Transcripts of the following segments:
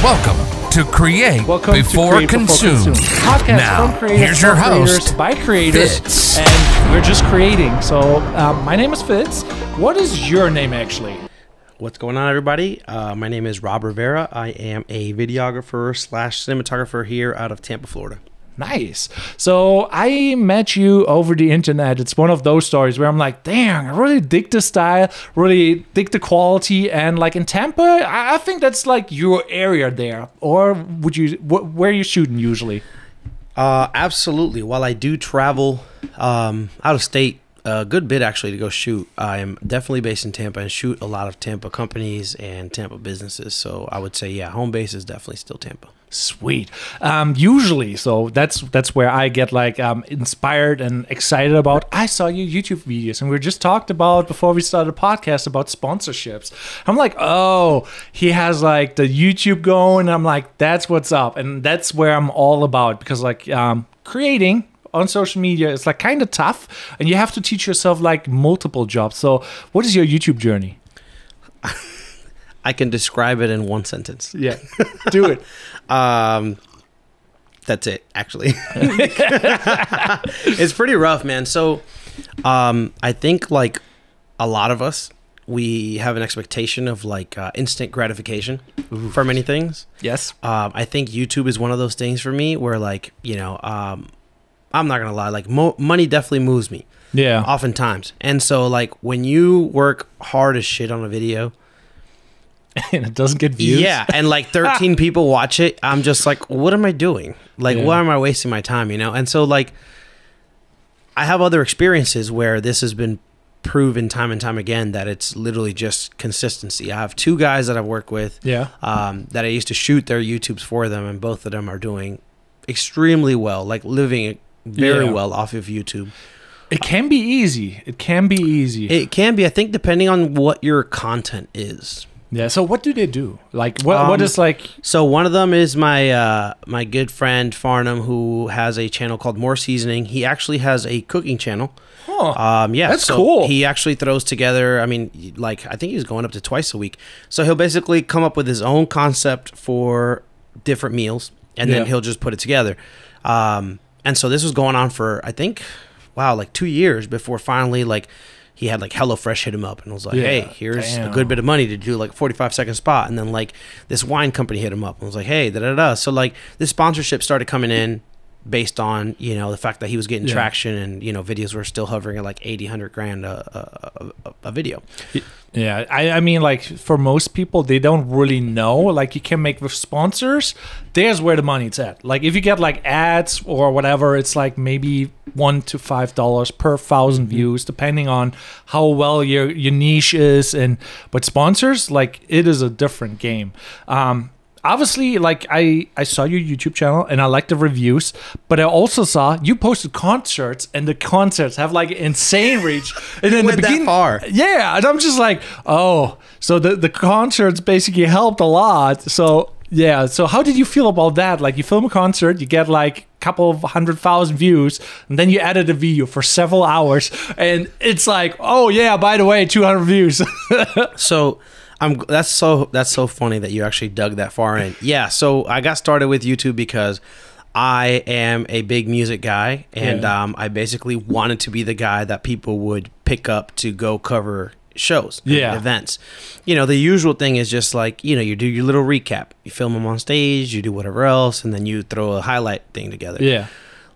Welcome to Create Before Consume. Podcast Now, from creators, here's your host, by creators, Fitz. and we're just creating. So, my name is Fitz. What is your name actually? What's going on, everybody? My name is Rob Rivera. I am a videographer slash cinematographer here out of Tampa, Florida. Nice. So I met you over the internet. It's one of those stories where I'm like, dang, I really dig the style, really dig the quality. And like in Tampa, I think that's like your area there. Or would you, where are you shooting usually? Absolutely. While I do travel out of state a good bit actually to go shoot, I am definitely based in Tampa and shoot a lot of Tampa companies and Tampa businesses. So I would say, yeah, home base is definitely still Tampa. Sweet. Usually, so that's where I get like inspired and excited about. I saw your YouTube videos, and we just talked about before we started the podcast about sponsorships. I'm like, oh, he has like the YouTube going. I'm like, that's what's up, and that's where I'm all about, because like creating on social media is like kind of tough, and you have to teach yourself like multiple jobs. So, what is your YouTube journey? I can describe it in one sentence. Yeah, do it. That's it, actually. It's pretty rough, man. So I think like a lot of us, we have an expectation of like instant gratification for many things. Yes. I think YouTube is one of those things for me where like, you know, I'm not going to lie, like money definitely moves me. Yeah. Oftentimes. And so like when you work hard as shit on a video, and it doesn't get views. Yeah, and like 13 people watch it, I'm just like, what am I doing? Like, why am I wasting my time, you know? And so like, I have other experiences where this has been proven time and time again that it's literally just consistency. I have two guys that I've worked with that I used to shoot their YouTubes for them, and both of them are doing extremely well, like living very well off of YouTube. It can be easy. It can be easy. It can be, I think, depending on what your content is. Yeah. So what do they do? Like what is like? So one of them is my my good friend Farnham, who has a channel called More Seasoning. He actually has a cooking channel. Huh. Yeah, that's cool. He actually throws together, I mean, like I think he's going up to twice a week. So he'll basically come up with his own concept for different meals, and then he'll just put it together. And so this was going on for, I think, wow, like 2 years before finally like he had like HelloFresh hit him up and was like, hey, here's a good bit of money to do like 45-second spot. And then like this wine company hit him up and was like, hey, da-da-da. So like this sponsorship started coming in based on, you know, the fact that he was getting traction, and, you know, videos were still hovering at like 80, 100 grand a video. Yeah. I mean, like for most people, they don't really know, like you can make with sponsors. There's where the money's at. Like if you get like ads or whatever, it's like maybe $1 to $5 per 1,000 views, depending on how well your niche is. But sponsors, like it is a different game. Obviously, like I saw your YouTube channel and I like the reviews, but I also saw you posted concerts, and the concerts have like insane reach. And in the beginning, that far. Yeah, and I'm just like, oh, so the concerts basically helped a lot. So yeah, so how did you feel about that? Like you film a concert, you get like a couple of 100,000 views, and then you edit a video for several hours, and it's like, oh yeah, by the way, 200 views. So that's so funny that you actually dug that far in. Yeah, so I got started with YouTube because I am a big music guy, and I basically wanted to be the guy that people would pick up to go cover shows, and events. You know, the usual thing is just like, you know, you do your little recap, you film them on stage, you do whatever else, and then you throw a highlight thing together. Yeah.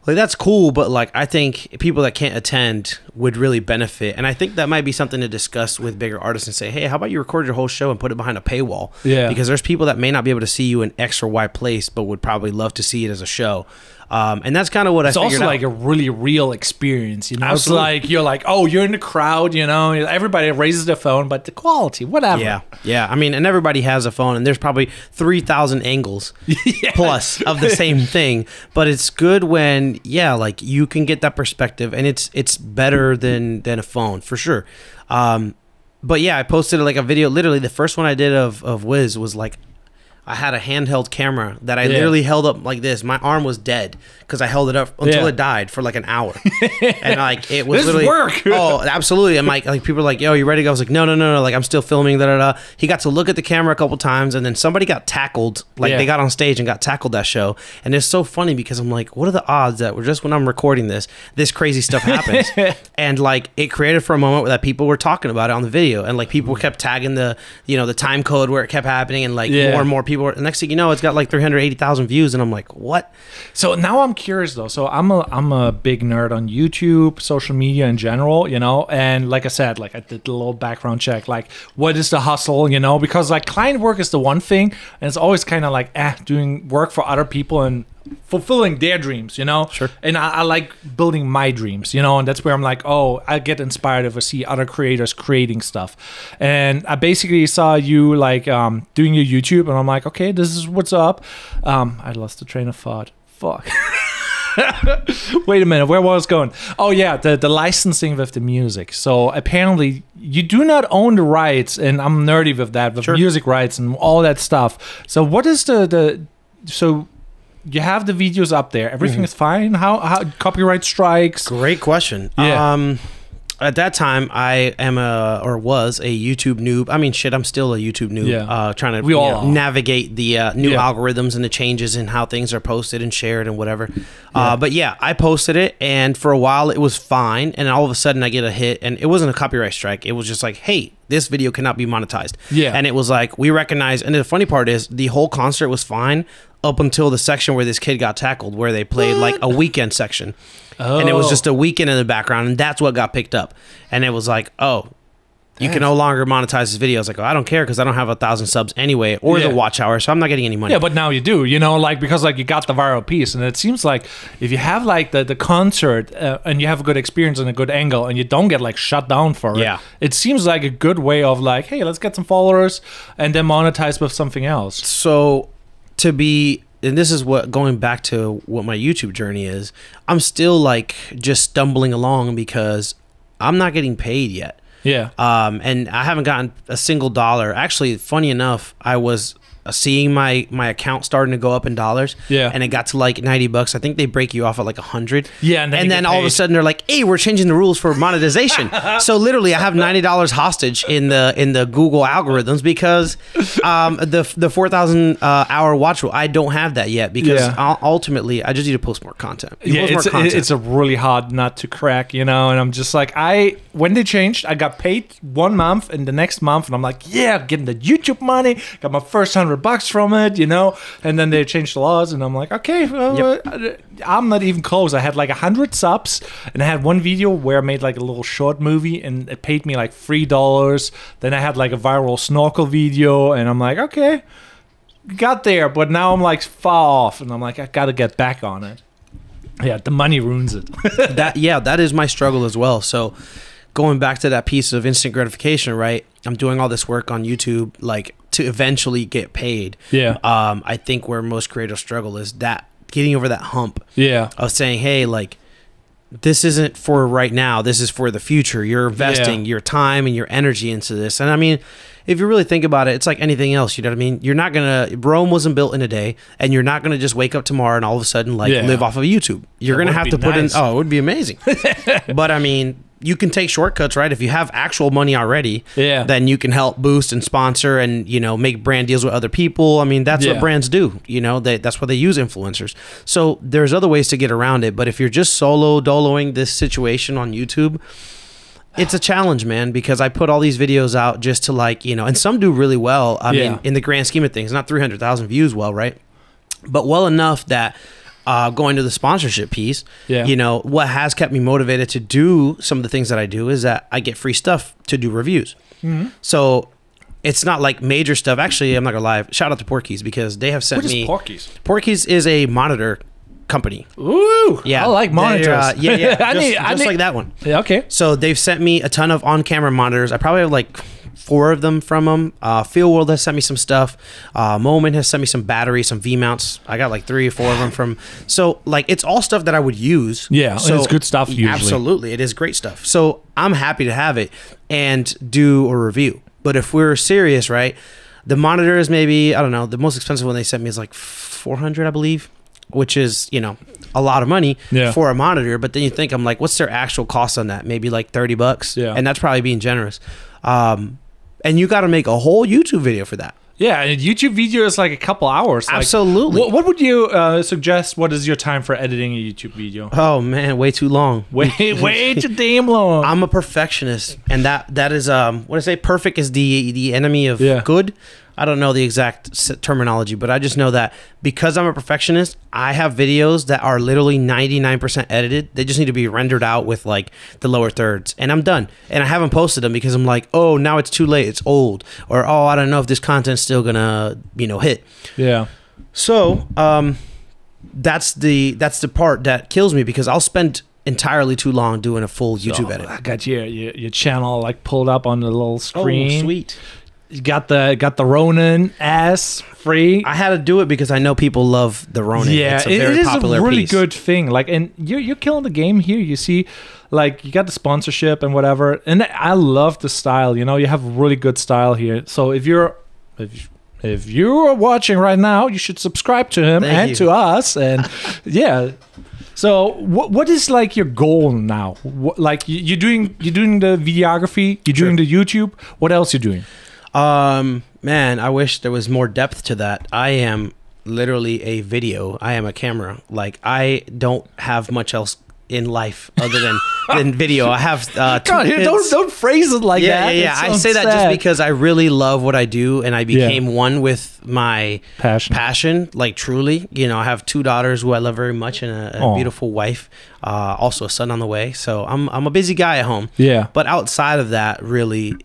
Like that's cool, but like I think people that can't attend would really benefit, and I think that might be something to discuss with bigger artists and say, hey, how about you record your whole show and put it behind a paywall? Yeah, because there's people that may not be able to see you in X or Y place, but would probably love to see it as a show. And that's kind of what I figured out. It's also like a really real experience, you know. Absolutely. It's like you're like, oh, you're in the crowd, you know. Everybody raises their phone, but the quality, whatever. Yeah. I mean, and everybody has a phone, and there's probably 3,000 angles plus of the same thing. But it's good when, like you can get that perspective, and it's better than a phone for sure. But yeah, I posted like a video. Literally, the first one I did of Wiz was like, I had a handheld camera that I literally held up like this. My arm was dead because I held it up until it died for like an hour. And like it was this literally work. Oh, absolutely. And like people are like, yo, you ready to go? I was like, no, like I'm still filming. He got to look at the camera a couple times, and then somebody got tackled. Like they got on stage and got tackled that show. And it's so funny because I'm like, what are the odds that just when I'm recording this crazy stuff happens? And like it created for a moment that people were talking about it on the video, and like people kept tagging the time code where it kept happening, and like more and more people were, next thing you know, it's got like 380,000 views, and I'm like, what? So now I'm curious though. So I'm a big nerd on YouTube, social media in general, and like I said, like I did a little background check, like what is the hustle, because like client work is the one thing, and it's always kind of like doing work for other people and fulfilling their dreams, Sure. And I like building my dreams, and that's where I'm like, oh, I get inspired if I see other creators creating stuff. And I basically saw you like doing your YouTube, and I'm like, okay, this is what's up. I lost the train of thought. Fuck. Wait a minute, where was I going? Oh yeah, the licensing with the music. So apparently you do not own the rights, and I'm nerdy with that, with music rights and all that stuff. So what is so you have the videos up there, everything is fine? How copyright strikes? Great question. Yeah. At that time, I was a YouTube noob. I mean, shit, I'm still a YouTube noob. Yeah. Trying to navigate the new algorithms and the changes in how things are posted and shared and whatever. But yeah, I posted it, and for a while it was fine, and all of a sudden I get a hit, and it wasn't a copyright strike. It was just like, hey, this video cannot be monetized. Yeah. And it was like, we recognize, and the funny part is the whole concert was fine up until the section where this kid got tackled, where they played like a weekend section. And it was just a weekend in the background, and that's what got picked up. And it was like, oh, you can no longer monetize this video. I was like, oh, I don't care because I don't have 1,000 subs anyway, or the watch hour, so I'm not getting any money. Yeah, but now you do, like because like you got the viral piece, and it seems like if you have like the concert and you have a good experience and a good angle, and you don't get like shut down for it, it seems like a good way of like, hey, let's get some followers and then monetize with something else. So and this is what, going back to what my YouTube journey is, I'm still like just stumbling along because I'm not getting paid yet. Yeah. And I haven't gotten a single dollar. Actually, funny enough, I was seeing my account starting to go up in dollars. Yeah. And it got to like $90. I think they break you off at like 100. Yeah. And then all of a sudden they're like, hey, we're changing the rules for monetization. So literally I have $90 hostage in the Google algorithms because the 4,000 hour watch rule, I don't have that yet because ultimately I just need to post more content. It's a really hard nut to crack, and I'm just like, when they changed, I got paid 1 month and the next month, and I'm like, yeah, getting the YouTube money, got my first $100 from it, and then they changed the laws, and I'm like, okay, I'm not even close. I had like 100 subs, and I had one video where I made like a little short movie, and it paid me like $3. Then I had like a viral snorkel video, and I'm like, okay, got there, but now I'm like far off, and I'm like, I gotta get back on it. Yeah, the money ruins it. that is my struggle as well. So going back to that piece of instant gratification, right? I'm doing all this work on YouTube, like to eventually get paid. Yeah. I think where most creators struggle is that getting over that hump. Yeah. Of saying, hey, like, this isn't for right now. This is for the future. You're investing your time and your energy into this. And I mean, if you really think about it, it's like anything else. You know what I mean? You're not going to, Rome wasn't built in a day, and you're not going to just wake up tomorrow and all of a sudden like live off of YouTube. You're going to have to put in, it would be amazing. But I mean, you can take shortcuts, right? If you have actual money already, then you can help boost and sponsor and, make brand deals with other people. I mean, that's what brands do. That's why they use influencers. So there's other ways to get around it. But if you're just solo doloing this situation on YouTube, it's a challenge, man, because I put all these videos out just to like, and some do really well. I mean, in the grand scheme of things, not 300,000 views well, right? But well enough that going to the sponsorship piece, what has kept me motivated to do some of the things that I do is that I get free stuff to do reviews. Mm-hmm. So it's not like major stuff. Actually, I'm not gonna lie. Shout out to Porky's because they have sent me. What is Porky's? Porky's is a monitor company. Ooh, yeah, I like monitors. Just like that one. Yeah, okay. So they've sent me a ton of on-camera monitors. I probably have like 4 of them from them. Feel World has sent me some stuff. Moment has sent me some batteries, some V mounts. I got like 3 or 4 of them from. So like it's all stuff that I would use. Yeah, so it's good stuff. Usually, absolutely, it is great stuff. So I'm happy to have it and do a review. But if we're serious, right? The monitor is maybe, I don't know, the most expensive one they sent me is like 400, I believe, which is, you know, a lot of money for a monitor. But then you think, I'm like, what's their actual cost on that? Maybe like $30. Yeah. And that's probably being generous. And you got to make a whole YouTube video for that. Yeah, a YouTube video is like a couple hours. Like, Absolutely. What would you suggest? What is your time for editing a YouTube video? Oh man, way too long. Way too damn long. I'm a perfectionist, and that is what I say. Perfect is the enemy of good. I don't know the exact terminology, but I just know that because I'm a perfectionist, I have videos that are literally 99% edited. They just need to be rendered out with like the lower thirds, and I'm done. And I haven't posted them because I'm like, oh, now it's too late. It's old, or oh, I don't know if this content's still gonna, you know, hit. Yeah. So that's the part that kills me, because I'll spend entirely too long doing a full YouTube edit. I got your channel like pulled up on the little screen. Oh, sweet. You got the Ronin ass free. I had to do it because I know people love the Ronin. Yeah, it's a very popular a really piece. good thing. Like, and you're killing the game here. You see, like, you got the sponsorship and whatever. And I love the style. You know, you have really good style here. So if you're watching right now, you should subscribe to him and to us. And yeah. So what is like your goal now? Like you're doing the videography, you're doing the YouTube. What else you doing? Man, I wish there was more depth to that. I am literally a video. I am a camera. Like, I don't have much else in life other than video. I have two kids. Don't phrase it like that. Yeah. I say that just because I really love what I do, and I became one with my passion. Like, truly, you know, I have 2 daughters who I love very much, and a beautiful wife. Also a son on the way. So I'm a busy guy at home. Yeah. But outside of that, really,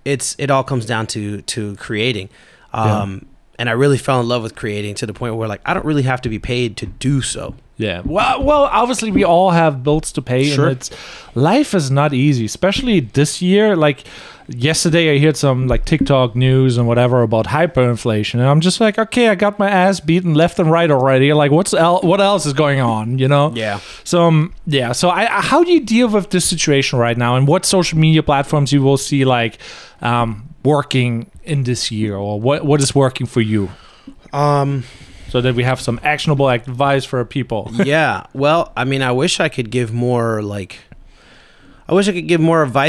it all comes down to creating. And I really fell in love with creating to the point where, like, I don't really have to be paid to do so. Yeah. Well, obviously we all have bills to pay, and life is not easy, especially this year. Like, yesterday I heard some like TikTok news and whatever about hyperinflation, and I'm just like, okay, I got my ass beaten left and right already. Like, what else is going on? You know? Yeah. So So how do you deal with this situation right now, and what social media platforms you will see like working in this year, or what is working for you? So that we have some actionable advice for people. Yeah. Well, I mean, I wish I could give more advice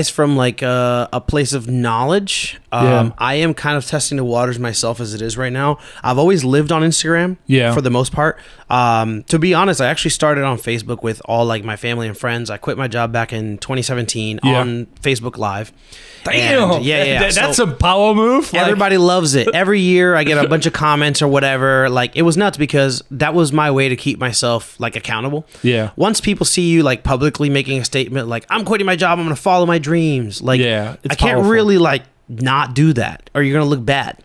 from like a place of knowledge. I am kind of testing the waters myself as it is right now. I've always lived on Instagram for the most part. To be honest, I actually started on Facebook with all like my family and friends. I quit my job back in 2017 on Facebook Live. Damn. Yeah. That's a power move. Everybody loves it. Every year I get a bunch of comments or whatever. Like, it was nuts because that was my way to keep myself like accountable. Yeah. Once people see you like publicly making a statement like, I'm quitting my job, I'm going to follow my dreams. Like, I can't really like not do that, or you're going to look bad.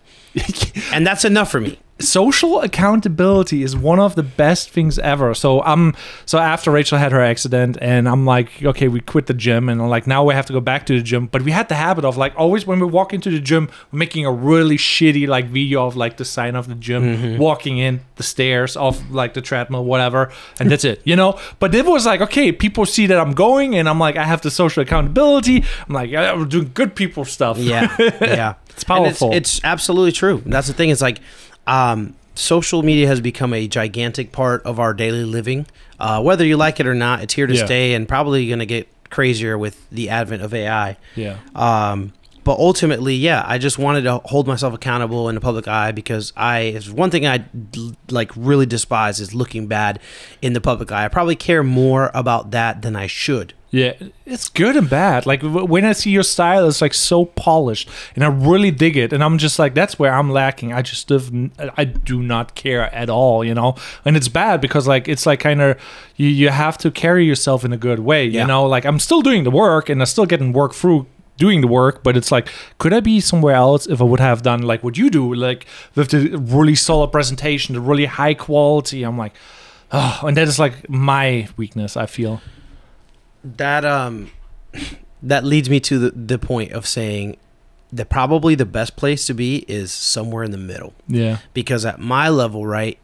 And that's enough for me. Social accountability is one of the best things ever. So after Rachel had her accident, and I'm like, okay, we quit the gym, and I'm like, now we have to go back to the gym. But we had the habit of like always when we walk into the gym, we're making a really shitty like video of like the sign of the gym, walking in the stairs off like the treadmill, whatever, and that's it, you know. But it was like, okay, people see that I'm going, and I'm like, I have the social accountability. I'm like, I'm doing good people stuff. Yeah. It's powerful. It's absolutely true. And that's the thing. It's like, social media has become a gigantic part of our daily living. Whether you like it or not, it's here to stay, and probably going to get crazier with the advent of AI. Yeah. But ultimately, I just wanted to hold myself accountable in the public eye, because it's one thing I like really despise is looking bad in the public eye. I probably care more about that than I should. Yeah, it's good and bad. Like, when I see your style, it's like so polished, and I really dig it. And I'm just like, that's where I'm lacking. I do not care at all, you know. And it's bad because like it's like kind of you have to carry yourself in a good way, you know. Like, I'm still doing the work, and I'm still getting work through doing the work, but it's like, could I be somewhere else if I would have done like what you do, like with the really solid presentation, the really high quality? I'm like, oh, and that is like my weakness, I feel. That leads me to the point of saying that probably the best place to be is somewhere in the middle. Yeah. Because at my level, right,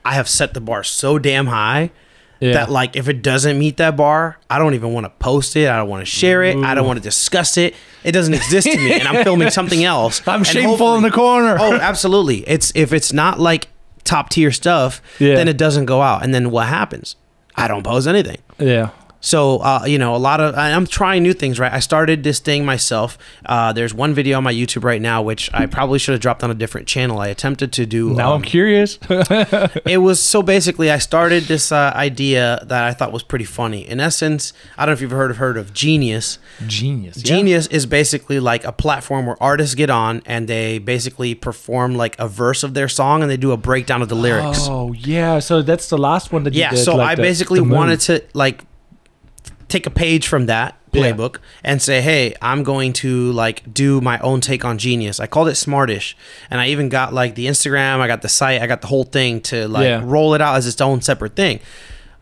I have set the bar so damn high that like if it doesn't meet that bar, I don't even want to post it. I don't want to share it. I don't want to discuss it. It doesn't exist to me, and I'm filming something else. I'm shameful in the corner. Oh, absolutely. If it's not like top tier stuff, then it doesn't go out. And then what happens? I don't post anything. Yeah. So, you know, I'm trying new things, right? I started this thing myself. There's one video on my YouTube right now, which I probably should have dropped on a different channel. I attempted to do. Now I'm curious. It was so basically I started this idea that I thought was pretty funny. In essence, I don't know if you've heard of Genius. Genius is basically like a platform where artists get on and they basically perform like a verse of their song and they do a breakdown of the lyrics. Oh, yeah. So that's the last one that you did. Yeah, so like I basically wanted to like take a page from that playbook and say, hey, I'm going to like do my own take on Genius. I called it Smartish, and I even got like the Instagram, I got the site, I got the whole thing to like roll it out as its own separate thing.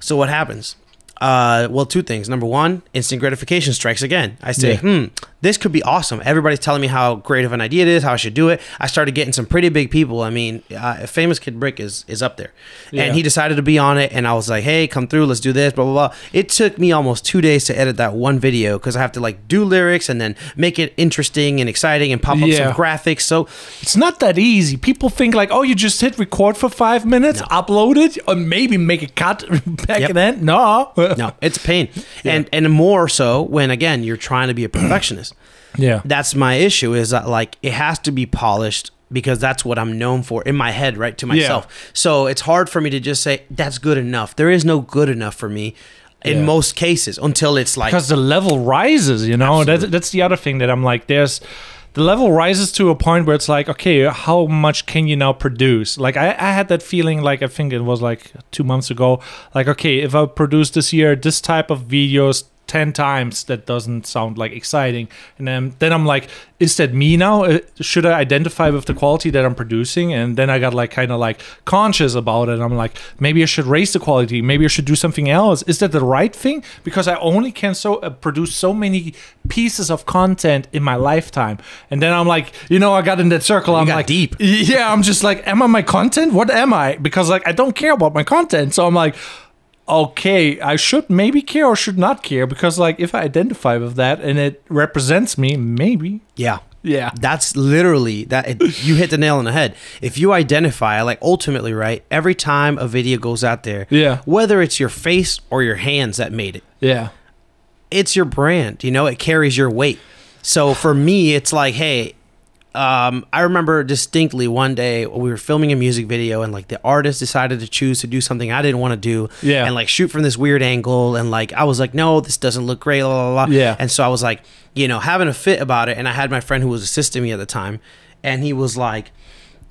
So what happens? Well, two things. Number one, instant gratification strikes again. I say, this could be awesome. Everybody's telling me how great of an idea it is, how I should do it. I started getting some pretty big people. I mean, Famous Kid Brick is up there. And he decided to be on it, and I was like, hey, come through, let's do this, blah, blah, blah. It took me almost 2 days to edit that one video because I have to like do lyrics and then make it interesting and exciting and pop up some graphics. So it's not that easy. People think like, oh, you just hit record for 5 minutes, upload it, or maybe make a cut back then. No. No, it's a pain. And more so when, again, you're trying to be a perfectionist. That's my issue, is that like it has to be polished because that's what I'm known for in my head, right, to myself. So it's hard for me to just say that's good enough. There is no good enough for me in most cases until it's like, because the level rises, you know. That's the other thing that I'm like, the level rises to a point where it's like, okay, how much can you now produce? Like I had that feeling, like I think it was like 2 months ago, like, okay, if I produce this year this type of videos 10 times, that doesn't sound like exciting. And then I'm like, is that me now? Should I identify with the quality that I'm producing? And then I got like kind of like conscious about it. I'm like, maybe I should raise the quality. Maybe I should do something else. Is that the right thing? Because I only can produce so many pieces of content in my lifetime. And then I'm like, you know, I got in that circle. I'm like deep. Yeah, I'm just like, am I my content? What am I? Because like I don't care about my content. So I'm like, okay, I should maybe care or should not care, because like if I identify with that and it represents me, maybe. Yeah. That's literally that. You hit the nail on the head. If you identify, like ultimately, right, every time a video goes out there, whether it's your face or your hands that made it, it's your brand, you know, it carries your weight. So for me, it's like, hey, I remember distinctly one day we were filming a music video and like the artist decided to choose to do something I didn't want to do and like shoot from this weird angle, and like I was like, no, this doesn't look great, blah, blah, blah. And so I was like, you know, having a fit about it, and I had my friend who was assisting me at the time, and he was like,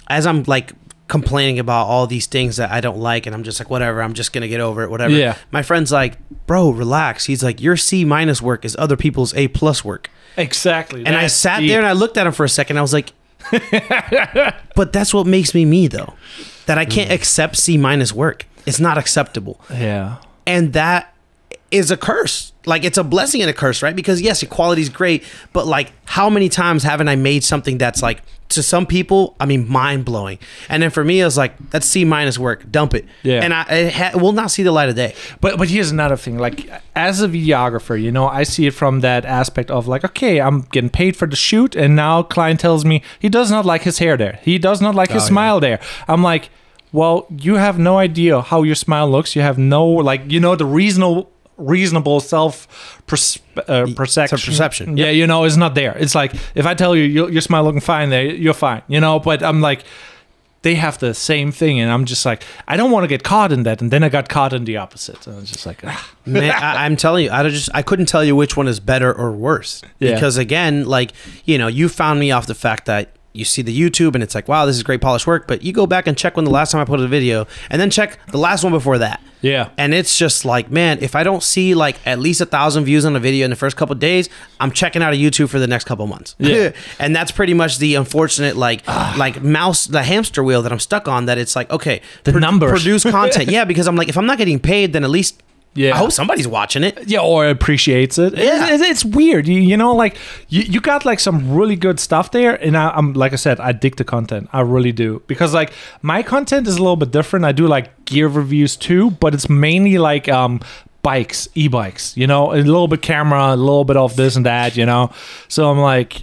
as I'm like complaining about all these things that I don't like, and I'm just like, whatever, I'm just gonna get over it, whatever. My friend's like, bro, relax. He's like, your C- work is other people's A+ work. Exactly. And I sat there and I looked at him for a second. I was like, but that's what makes me though. That I can't accept C- work. It's not acceptable. Yeah. And that is a curse. Like it's a blessing and a curse, right? Because yes, equality is great, but like how many times haven't I made something that's like, to some people, I mean, mind blowing. And then for me, I was like, that's C- work, dump it. And it will not see the light of day. But here's another thing. Like as a videographer, you know, I see it from that aspect of like, okay, I'm getting paid for the shoot, and now client tells me he does not like his hair there. He does not like his smile there. I'm like, well, you have no idea how your smile looks. You have no, like, you know, the reasonable perception. Yeah, you know, is not there. It's like if I tell you your smile looking fine there, you're fine, you know. But I'm like, they have the same thing, and I'm just like, I don't want to get caught in that. And then I got caught in the opposite, and I was just like, man, I'm telling you, I couldn't tell you which one is better or worse, because again, like, you know, you found me off the fact that you see the YouTube and it's like, wow, this is great polished work, but you go back and check when the last time I put a video, and then check the last one before that. And it's just like, man, if I don't see like at least 1,000 views on a video in the first couple of days, I'm checking out of YouTube for the next couple of months. And that's pretty much the unfortunate like the hamster wheel that I'm stuck on, that it's like, okay, the numbers produce content. Because I'm like, if I'm not getting paid, then at least Yeah. I hope somebody's watching it. Yeah, or appreciates it. Yeah. It's weird. You know, like you got like some really good stuff there, and I'm like I said, I dig the content. I really do, because like my content is a little bit different. I do like gear reviews too, but it's mainly like bikes, e-bikes. You know, a little bit camera, a little bit of this and that. You know, so I'm like,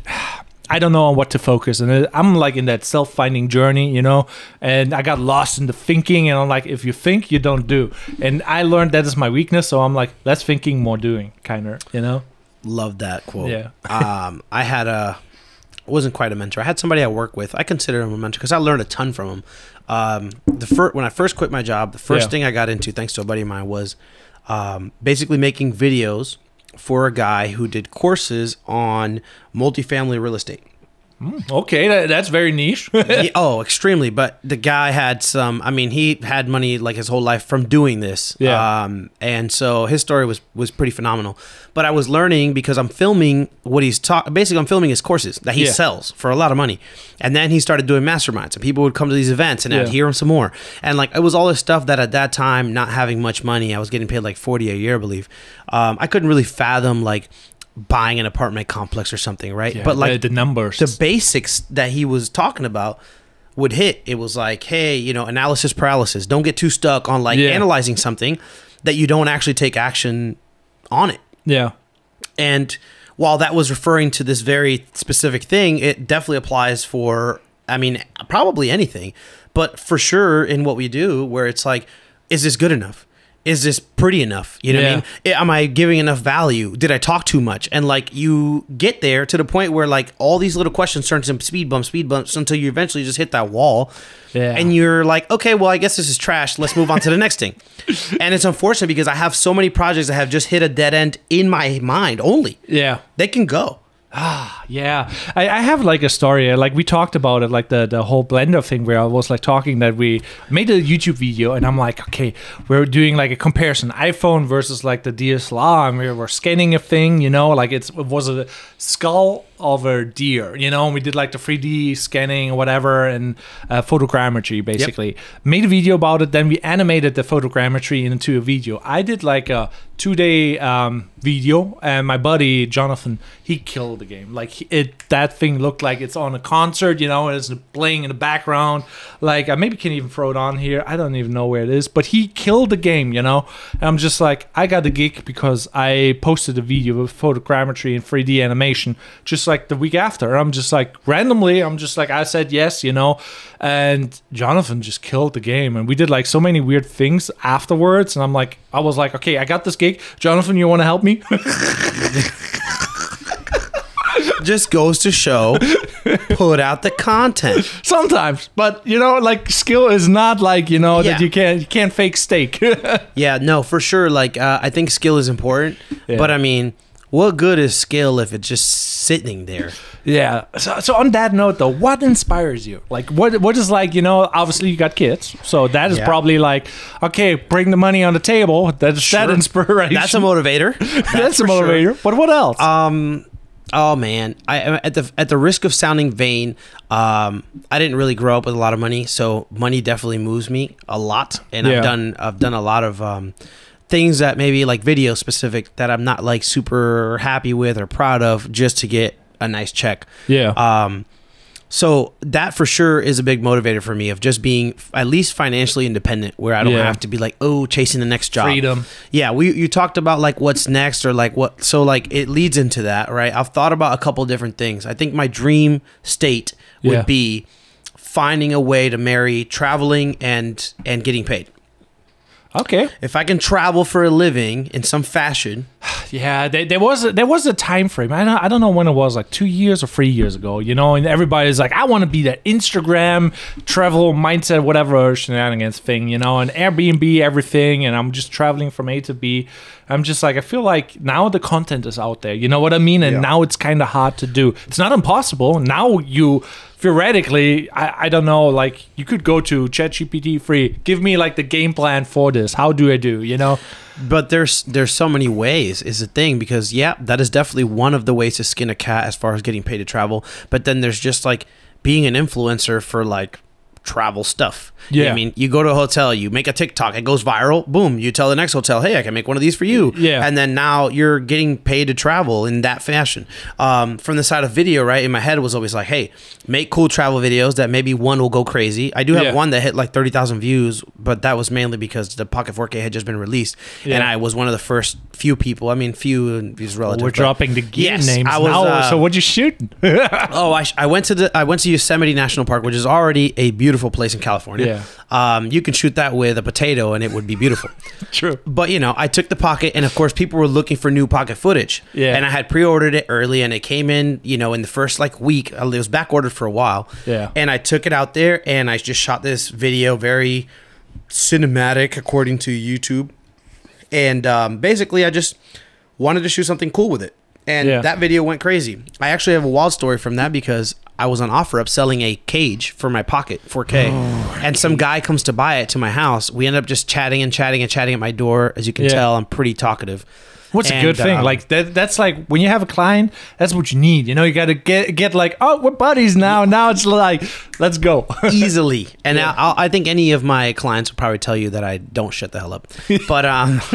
I don't know on what to focus, and I'm like in that self-finding journey, you know, and I got lost in the thinking, and I'm like, if you think, you don't do, and I learned that is my weakness, so I'm like, less thinking, more doing, kind of, you know. Love that quote. Yeah. I had wasn't quite a mentor. I had somebody I work with. I consider him a mentor because I learned a ton from him. When I first quit my job, the first thing I got into, thanks to a buddy of mine, was basically making videos for a guy who did courses on multifamily real estate. Okay, that's very niche. Extremely. But the guy had he had money like his whole life from doing this. Yeah. And so his story was pretty phenomenal. But I was learning because I'm filming what he's basically I'm filming his courses that he sells for a lot of money. And then he started doing masterminds, and people would come to these events, and I'd hear him some more. And like, it was all this stuff that at that time, not having much money, I was getting paid like $40 a year, I believe. I couldn't really fathom like buying an apartment complex or something, right? Yeah, but like the numbers, the basics that he was talking about would hit. It was like, hey, you know, analysis paralysis. Don't get too stuck on like analyzing something that you don't actually take action on it. Yeah. And while that was referring to this very specific thing, it definitely applies for, I mean, probably anything, but for sure in what we do, where it's like, is this good enough? Is this pretty enough? You know what I mean? Am I giving enough value? Did I talk too much? And like, you get there to the point where like all these little questions turn to speed bumps until you eventually just hit that wall. Yeah. And you're like, okay, well, I guess this is trash. Let's move on to the next thing. And it's unfortunate because I have so many projects that have just hit a dead end in my mind only. Yeah. They can go. Yeah. I have like a story, like we talked about it, like the whole Blender thing, where I was like talking that we made a YouTube video, and I'm like, okay, we're doing like a comparison, iPhone versus like the DSLR, and we were scanning a thing, you know, like it was a skull of a deer, you know, and we did like the 3D scanning or whatever, and photogrammetry basically. Made a video about it, then we animated the photogrammetry into a video. I did like a 2-day video, and my buddy Jonathan, he killed the game. Like that thing looked like it's on a concert, you know, and it's playing in the background. Like I maybe can even throw it on here. I don't even know where it is, but he killed the game, you know. And I'm just like, I got the gig because I posted a video with photogrammetry and 3D animation just like the week after. I'm just like, randomly, I'm just like, I said yes, you know, and Jonathan just killed the game, and we did like so many weird things afterwards, and I was like, okay, I got this gig. Jonathan, you want to help me? Just goes to show, put out the content sometimes, but you know, like skill is not like, you know, that you can't fake steak. Yeah, no, for sure. Like I think skill is important, but I mean, what good is skill if it's just sitting there? Yeah. So on that note though, what inspires you? Like what is like, you know, obviously you got kids, so that is probably like, okay, bring the money on the table. That's that inspiration. That's a motivator. That's a motivator. Sure. But what else? Oh man, I at the risk of sounding vain, I didn't really grow up with a lot of money, so money definitely moves me a lot, and I've done a lot of things that maybe like video specific that I'm not like super happy with or proud of just to get a nice check. Yeah. So that for sure is a big motivator for me, of just being at least financially independent, where I don't have to be like, oh, chasing the next job. Freedom. Yeah. You talked about like what's next, or like what, so like it leads into that, right? I've thought about a couple different things. I think my dream state would be finding a way to marry traveling and getting paid. Okay. If I can travel for a living in some fashion. Yeah, there was a time frame. I don't know when it was, like 2 years or 3 years ago, you know, and everybody's like, I want to be that Instagram travel mindset, whatever shenanigans thing, you know, and Airbnb everything, and I'm just traveling from A to B. I'm just like, I feel like now the content is out there, you know what I mean? And now it's kind of hard to do. It's not impossible. Now you theoretically, I don't know, like you could go to ChatGPT free, give me like the game plan for this. How do I do, you know? But there's so many ways is the thing, because that is definitely one of the ways to skin a cat as far as getting paid to travel. But then there's just like being an influencer for like travel stuff. Yeah. I mean, you go to a hotel, you make a TikTok, it goes viral, boom, you tell the next hotel, hey, I can make one of these for you. Yeah. And then now you're getting paid to travel in that fashion. From the side of video, right, in my head was always like, hey, make cool travel videos that maybe one will go crazy. I do have one that hit like 30,000 views, but that was mainly because the Pocket 4K had just been released. Yeah. And I was one of the first few people. I mean, few is relative. We're dropping the gear names I was, now. So what'd you shoot? I went to Yosemite National Park, which is already a beautiful place in California. Yeah. You can shoot that with a potato and it would be beautiful. True. But you know, I took the Pocket, and of course, people were looking for new Pocket footage. Yeah. And I had pre-ordered it early, and it came in, you know, in the first like week. It was back ordered for a while. Yeah. And I took it out there, and I just shot this video, very cinematic according to YouTube. And basically, I just wanted to shoot something cool with it. And that video went crazy. I actually have a wild story from that because I was on OfferUp selling a cage for my Pocket 4K. And some guy comes to buy it to my house. We end up just chatting at my door. As you can tell, I'm pretty talkative. What's a good thing? Like that's like when you have a client, that's what you need. You know, you got to get like, oh, we're buddies now. Now it's like, let's go easily. And I think any of my clients will probably tell you that I don't shut the hell up. But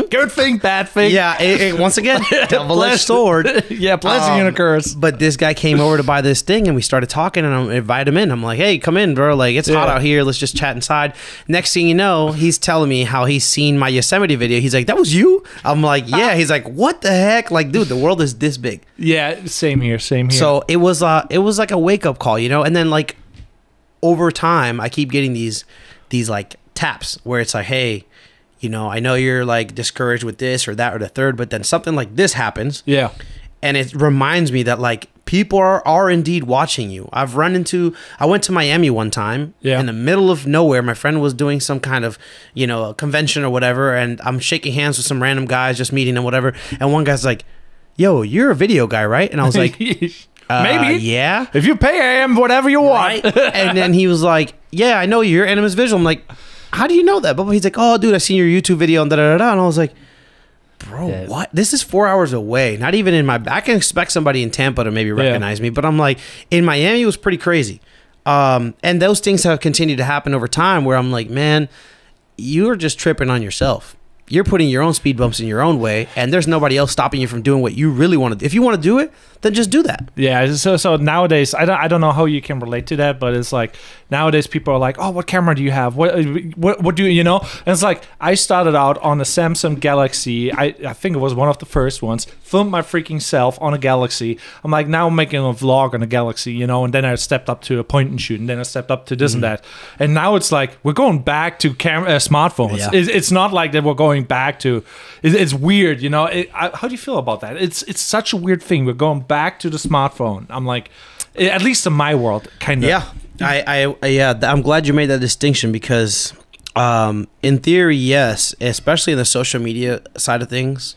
good thing, bad thing. Yeah. Once again, double-edged sword. Yeah, blessing and a curse. But this guy came over to buy this thing, and we started talking, and I invited him in. I'm like, hey, come in, bro. Like, it's hot out here. Let's just chat inside. Next thing you know, he's telling me how he's seen my Yosemite video. He's like, that was you? I'm like, yeah. He's like, what the heck? Like, dude, the world is this big. Yeah, same here. So it was like a wake up call, you know. And then like over time, I keep getting these like taps where it's like, hey, you know, I know you're like discouraged with this or that or the third, but then something like this happens. Yeah. And it reminds me that like people are indeed watching you. I went to Miami one time in the middle of nowhere. My friend was doing some kind of, you know, a convention or whatever. And I'm shaking hands with some random guys, just meeting them, whatever. And one guy's like, yo, you're a video guy, right? And I was like, maybe. Yeah. If you pay, I am whatever you want. Right? And then he was like, yeah, I know you're Animus Visual. I'm like, how do you know that? But he's like, oh, dude, I seen your YouTube video and da-da-da-da. And I was like, bro, what? This is 4 hours away. Not even in my... I can expect somebody in Tampa to maybe recognize me. But I'm like, in Miami, it was pretty crazy. And those things have continued to happen over time where I'm like, man, you're just tripping on yourself. You're putting your own speed bumps in your own way, and there's nobody else stopping you from doing what you really want to do. If you want to do it, then just do that. Yeah. So nowadays, I don't know how you can relate to that, but it's like nowadays people are like, oh, what camera do you have? What do you know? And it's like I started out on a Samsung Galaxy. I think it was one of the first ones. Filmed my freaking self on a Galaxy. I'm like, now I'm making a vlog on a Galaxy, you know. And then I stepped up to a point and shoot, and then I stepped up to this and that. And now it's like we're going back to smartphones. Yeah. It's not like that we're going back to. It's weird, you know. How do you feel about that? It's such a weird thing. We're going back to the smartphone. I'm like, at least in my world, kind of. Yeah, I'm glad you made that distinction because, in theory, yes, especially in the social media side of things,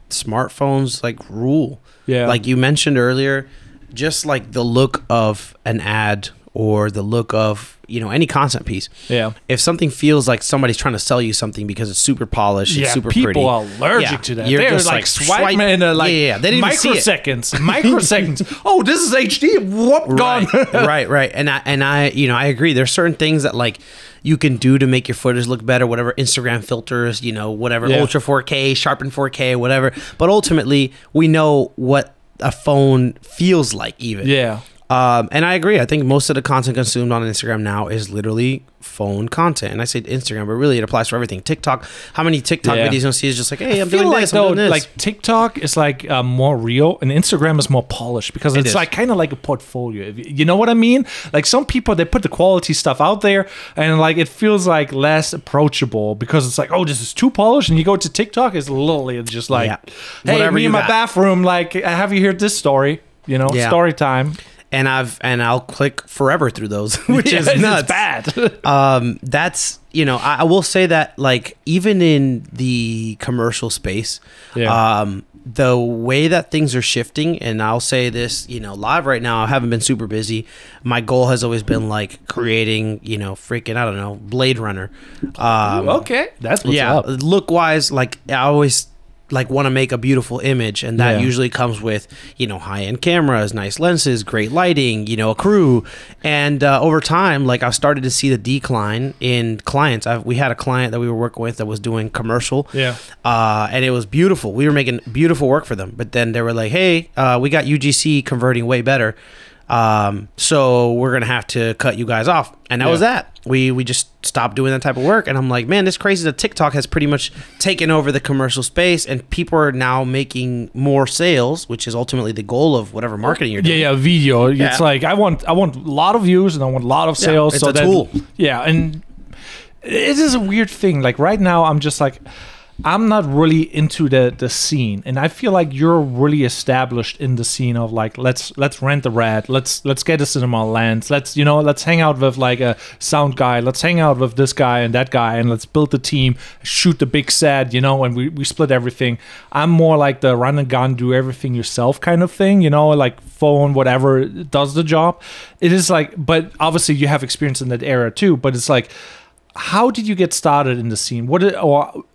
smartphones like rule. Yeah, like you mentioned earlier, just like the look of an ad or the look of, you know, any content piece. Yeah. If something feels like somebody's trying to sell you something because it's super polished, it's super pretty. People are allergic to that. They're just like swiping in like they didn't microseconds. Microseconds. Oh, this is HD. Whoop, gone. Right. And I, you know, I agree. There's certain things that like you can do to make your footage look better, whatever, Instagram filters, you know, whatever, Ultra 4K, sharpened 4K, whatever. But ultimately, we know what a phone feels like even. Yeah. And I agree. I think most of the content consumed on Instagram now is literally phone content. And I say Instagram, but really it applies for everything. TikTok, how many TikTok videos you'll see is just like, hey, I'm doing this, I'm doing this. Like TikTok is like more real and Instagram is more polished because it's like kind of like a portfolio. You know what I mean? Like some people, they put the quality stuff out there and like it feels like less approachable because it's like, oh, this is too polished. And you go to TikTok, it's literally just like, hey, whatever me in my bathroom, like, have you heard this story? You know, story time. And I'll click forever through those, which is nuts. It's bad. That's, you know, I will say that like even in the commercial space, the way that things are shifting, and I'll say this, you know, live right now, I haven't been super busy. My goal has always been like creating, you know, freaking, I don't know, Blade Runner. Okay, that's what's up. Look wise, like I always like want to make a beautiful image, and that usually comes with, you know, high-end cameras, nice lenses, great lighting, you know, a crew. And over time, like I've started to see the decline in clients. We had a client that we were working with that was doing commercial, and it was beautiful. We were making beautiful work for them, but then they were like, hey, we got UGC converting way better, so we're gonna have to cut you guys off. And that was that. We just stopped doing that type of work. And I'm like, man, this crazy that TikTok has pretty much taken over the commercial space, and people are now making more sales, which is ultimately the goal of whatever marketing you're doing. Video. It's like I want a lot of views and I want a lot of sales. It's a tool. And it is a weird thing. Like right now, I'm just like, I'm not really into the scene, and I feel like you're really established in the scene of like, let's rent the red, let's get a cinema lens, let's hang out with like a sound guy, let's hang out with this guy and that guy, and let's build the team, shoot the big set, and we split everything. I'm more like the run and gun, do everything yourself kind of thing, like phone, whatever does the job. It is like, but obviously you have experience in that era too. But it's like, how did you get started in the scene?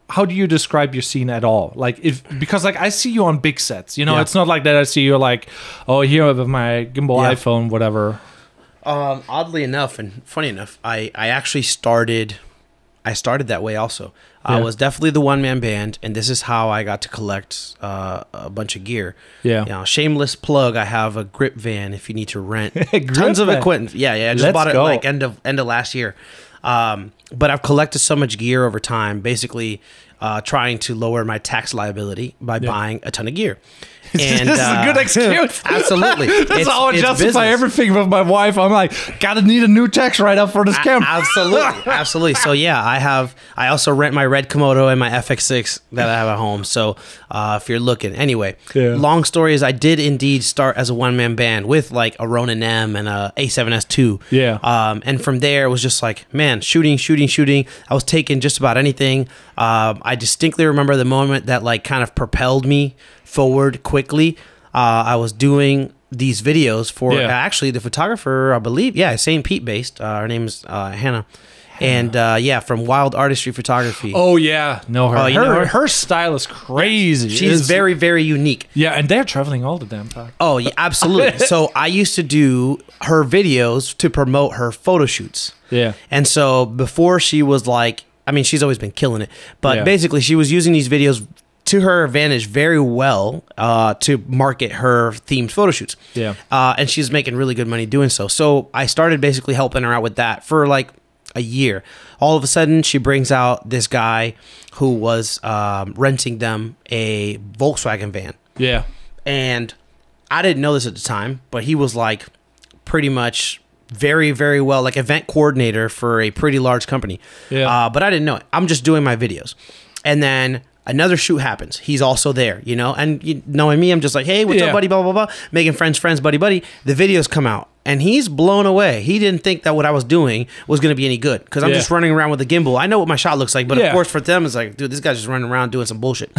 How do you describe your scene at all? Like, because like I see you on big sets, it's not like that I see you like, oh, here with my gimbal iPhone, whatever. Oddly enough, and funny enough, I actually started that way also. I was definitely the one-man band, and this is how I got to collect a bunch of gear. Shameless plug, I have a grip van if you need to rent. Tons of equipment. I just bought it like end of last year. But I've collected so much gear over time, basically trying to lower my tax liability by buying a ton of gear. And this is a good excuse. Absolutely. That's how I justify everything with my wife. I'm like, gotta need a new tax write-up for this camera. Absolutely. So I also rent my red Komodo and my FX6 that I have at home. So if you're looking. Anyway, long story is I did indeed start as a one-man band with like a Ronin M and a A7S II. And from there, it was just like, man, shooting. I was taking just about anything. I distinctly remember the moment that like kind of propelled me forward quickly. I was doing these videos for actually the photographer, I believe, St. Pete based. Her name is Hannah. And from Wild Artistry Photography. Oh yeah, know her. Her style is crazy. She's very, very unique. Yeah, and they're traveling all the damn time. Oh yeah, absolutely. So I used to do her videos to promote her photo shoots. Yeah. And so before she was like, I mean, she's always been killing it, but basically she was using these videos to her advantage very well to market her themed photo shoots. And she's making really good money doing so. So I started basically helping her out with that for like a year. All of a sudden, she brings out this guy who was renting them a Volkswagen van. Yeah. And I didn't know this at the time, but he was like pretty much very, very well, like event coordinator for a pretty large company. Yeah. But I didn't know it. I'm just doing my videos. And then another shoot happens. He's also there, and knowing me, I'm just like, hey, what's up, buddy, blah, blah, blah, making friends, buddy. The videos come out and he's blown away. He didn't think that what I was doing was going to be any good because I'm just running around with a gimbal. I know what my shot looks like, but of course for them, it's like, dude, this guy's just running around doing some bullshit.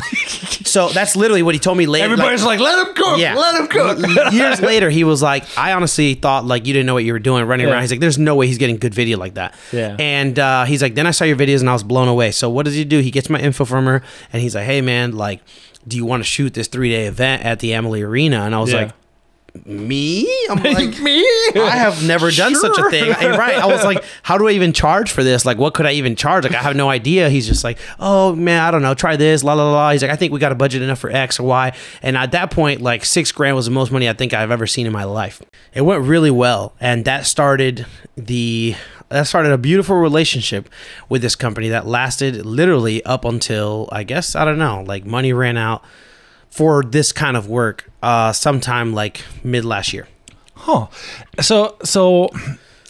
So that's literally what he told me later. Everybody's like, let him cook, let him cook. Years later, he was like, I honestly thought like you didn't know what you were doing running around. He's like, there's no way he's getting good video like that. And he's like, then I saw your videos and I was blown away. So what does he do? He gets my info from her and he's like, hey man, like, do you want to shoot this 3-day event at the Amalie Arena? And I was like, me? I'm like, me? I have never done such a thing. Right. I was like, how do I even charge for this? Like, what could I even charge? Like, I have no idea. He's just like, oh man, I don't know. Try this, la la la. He's like, I think we got a budget enough for X or Y. And at that point, like $6,000 was the most money I think I've ever seen in my life. It went really well. And that started a beautiful relationship with this company that lasted literally up until, I guess, I don't know, like money ran out for this kind of work sometime like mid last year. So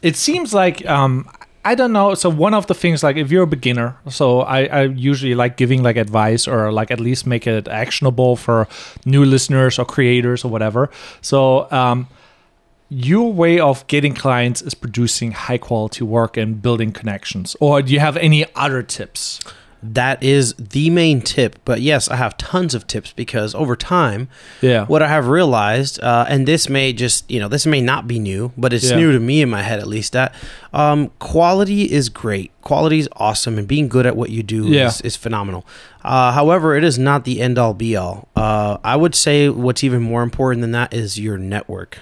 it seems like I don't know. So one of the things, like if you're a beginner, so I usually like giving like advice or like at least make it actionable for new listeners or creators or whatever. So your way of getting clients is producing high quality work and building connections. Or do you have any other tips? that is the main tip. But yes, I have tons of tips because over time, what I have realized, and this may just, this may not be new, but it's new to me in my head at least, that quality is great. Quality is awesome, and being good at what you do is phenomenal. However, it is not the end all be all. I would say what's even more important than that is your network.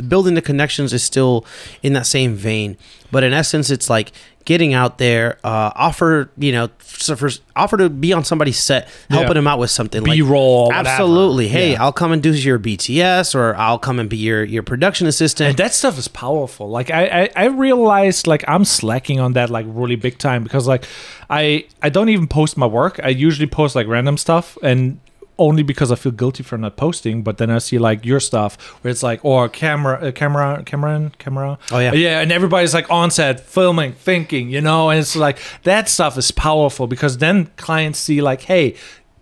Building the connections is still in that same vein, but in essence, it's like getting out there, offer to be on somebody's set, helping them out with something, B-roll, like, absolutely. Hey, I'll come and do your BTS, or I'll come and be your production assistant. And that stuff is powerful. Like I realized, like, I'm slacking on that, like, really big time, because like I don't even post my work. I usually post like random stuff, and only because I feel guilty for not posting. But then I see like your stuff where it's like, or camera. Oh yeah, and everybody's like on set filming, thinking, and it's like that stuff is powerful, because then clients see like, hey,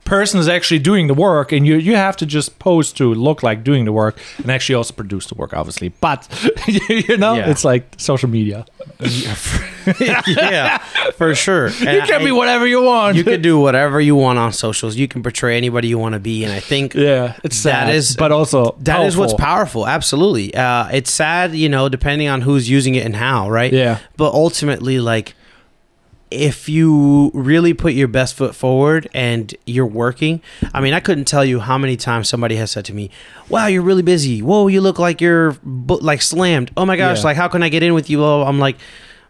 person is actually doing the work, and you have to just pose to look like doing the work, and actually also produce the work, obviously. But it's like social media. Yeah, for sure. And you can be whatever you want. You can do whatever you want on socials. You can portray anybody you want to be, and I think it's sad, but also that is what's powerful. Absolutely, it's sad, depending on who's using it and how, right? Yeah. But ultimately, like, if you really put your best foot forward and you're working, I mean, I couldn't tell you how many times somebody has said to me, wow, you're really busy. Whoa, you look like you're like slammed. Oh my gosh, like, how can I get in with you? Oh, I'm like,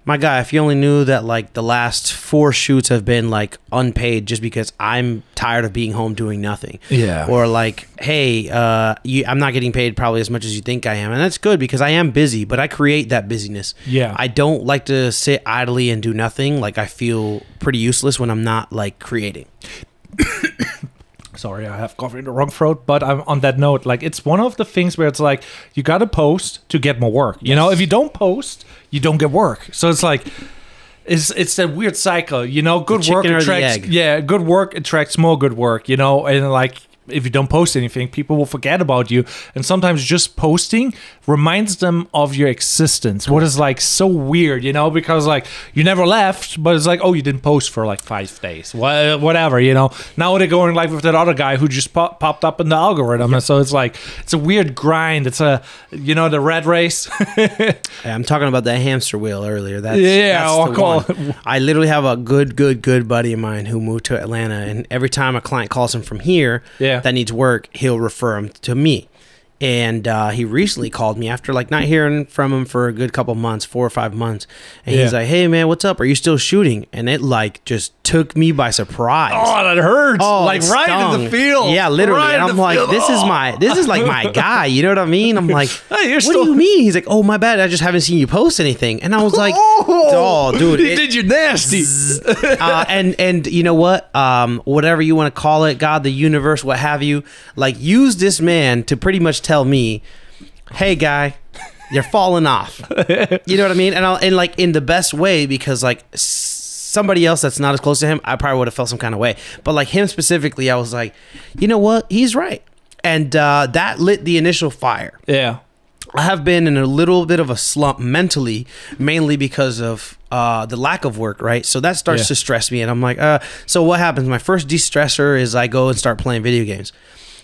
my guy, if you only knew that like the last 4 shoots have been like unpaid just because I'm tired of being home doing nothing. Yeah. Or like, hey, I'm not getting paid probably as much as you think I am. And that's good because I am busy, but I create that busyness. Yeah. I don't like to sit idly and do nothing. Like, I feel pretty useless when I'm not like creating. Sorry, I have coffee in the wrong throat. But I'm on that note, like, it's one of the things where it's like, you got to post to get more work. If you don't post, you don't get work. So it's like, it's that weird cycle, good work attracts, good work attracts more good work, and like, if you don't post anything, people will forget about you. And sometimes just posting reminds them of your existence. What is like so weird, because like you never left, but it's like, oh, you didn't post for like 5 days, whatever, Now they're going like with that other guy who just popped up in the algorithm. And so it's like, it's a weird grind. It's the rat race. I'm talking about that hamster wheel earlier. That's I'll call it. I literally have a good buddy of mine who moved to Atlanta, and every time a client calls him from here, that needs work, he'll refer him to me. And he recently called me after like not hearing from him for a good couple months, 4 or 5 months. And he's like, hey man, what's up? Are you still shooting? And it like just took me by surprise. Oh, that hurts. Oh, like right in the field. Yeah, literally. Right, and I'm like, this is like my guy. You know what I mean? I'm like, hey, what do you mean? He's like, oh, my bad. I just haven't seen you post anything. And I was like, oh, dude. He did you nasty. And you know what? Whatever you want to call it, God, the universe, what have you, like, use this man to pretty much tell me, hey, guy, you're falling off. You know what I mean? And like in the best way, because like somebody else that's not as close to him, I probably would have felt some kind of way. But like him specifically, I was like, you know what? He's right. And that lit the initial fire. Yeah. I have been in a little bit of a slump mentally, mainly because of the lack of work, right? So that starts to stress me. And I'm like, so what happens? My first de-stressor is I go and start playing video games.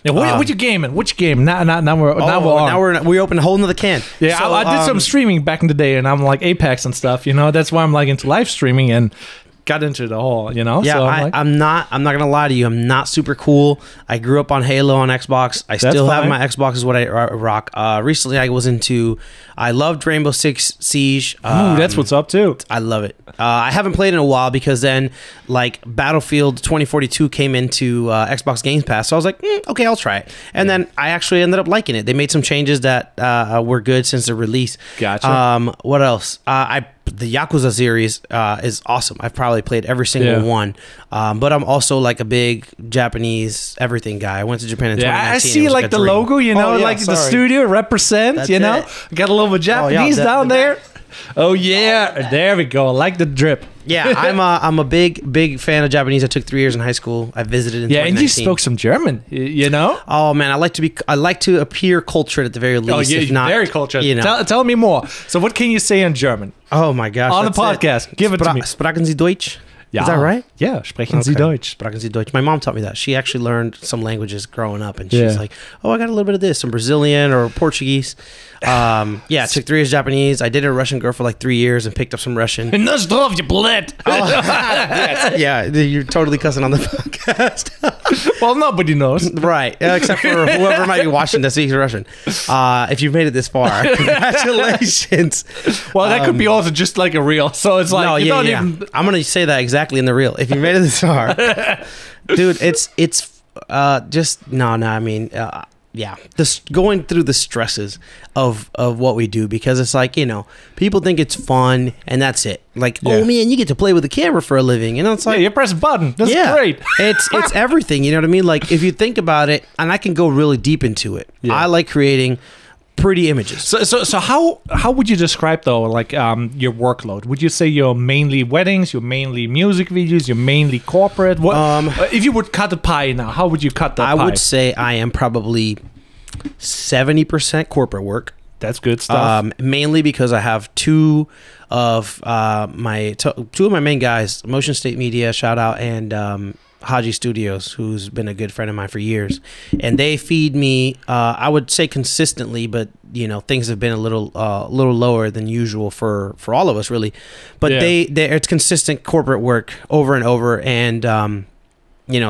Yeah, what you gaming? Which game? Now we opened a whole nother can. Yeah, so, I did some streaming back in the day, and I'm like Apex and stuff. That's why I'm like into live streaming and got into the whole. Yeah, so I'm not gonna lie to you. I'm not super cool. I grew up on Halo on Xbox. I still have my Xbox is what I rock. Recently, I loved Rainbow Six Siege. Ooh, that's what's up too. I love it. I haven't played in a while because then like Battlefield 2042 came into Xbox Game Pass, so I was like, okay, I'll try it. And then I actually ended up liking it. They made some changes that were good since the release. Gotcha. What else? The Yakuza series is awesome. I've probably played every single one. But I'm also like a big Japanese everything guy. I went to Japan in 2019. I see like the logo, the studio represent, That's got a little bit Japanese down there. Oh yeah, there we go. I like the drip. Yeah, I'm a big fan of Japanese. I took 3 years in high school. I visited in 2019. And you spoke some German, Oh man, I like to appear cultured at the very least. Oh, yeah, if not, very cultured. Tell me more. So what can you say in German? Oh my gosh, on the podcast, give it to me. Sprechen Sie Deutsch? Ja. Is that right? Yeah, sprechen Sie Deutsch. Sprechen Sie Deutsch. My mom taught me that. She actually learned some languages growing up, and she's like, "Oh, I got a little bit of this, some Brazilian or Portuguese." I took 3 years Japanese. I dated a Russian girl for like 3 years and picked up some Russian. Yeah, you're totally cussing on the podcast. Well, nobody knows, right? Except for whoever might be watching that speaks Russian. If you've made it this far, congratulations. Well, that could be also just like a reel. So it's like, I'm gonna say that exactly in the reel. If you made it this far, dude, it's just no. I mean, this going through the stresses of what we do, because it's like, people think it's fun and that's it. Like, oh man, you get to play with the camera for a living, it's like, you press a button. That's great. it's everything. You know what I mean? Like, if you think about it, and I can go really deep into it. Yeah. I like creating pretty images. So how would you describe though, like, your workload? Would you say you're mainly weddings, you're mainly music videos, you're mainly corporate? What if you would cut the pie now? How would you cut that pie? I would say I am probably 70% corporate work. That's good stuff. Mainly because I have two of my main guys, Motion State Media, shout out, and Haji Studios, who's been a good friend of mine for years, and they feed me. I would say consistently, but things have been a little lower than usual for all of us, really. But it's consistent corporate work over and over, and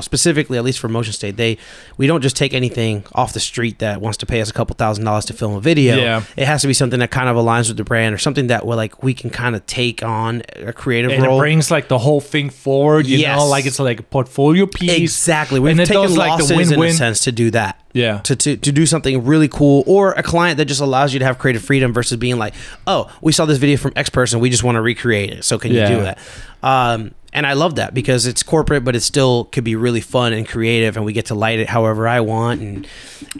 specifically, at least for Motion State, we don't just take anything off the street that wants to pay us a couple $1,000s to film a video. Yeah. It has to be something that kind of aligns with the brand, or something that we can kind of take on a creative role. It brings like the whole thing forward, like it's like a portfolio piece. Exactly. We've taken losses in a sense to do that. Yeah. To do something really cool, or a client that just allows you to have creative freedom versus being like, oh, we saw this video from X person, we just want to recreate it. So can you do that? And I love that because it's corporate, but it still could be really fun and creative, and we get to light it however I want, and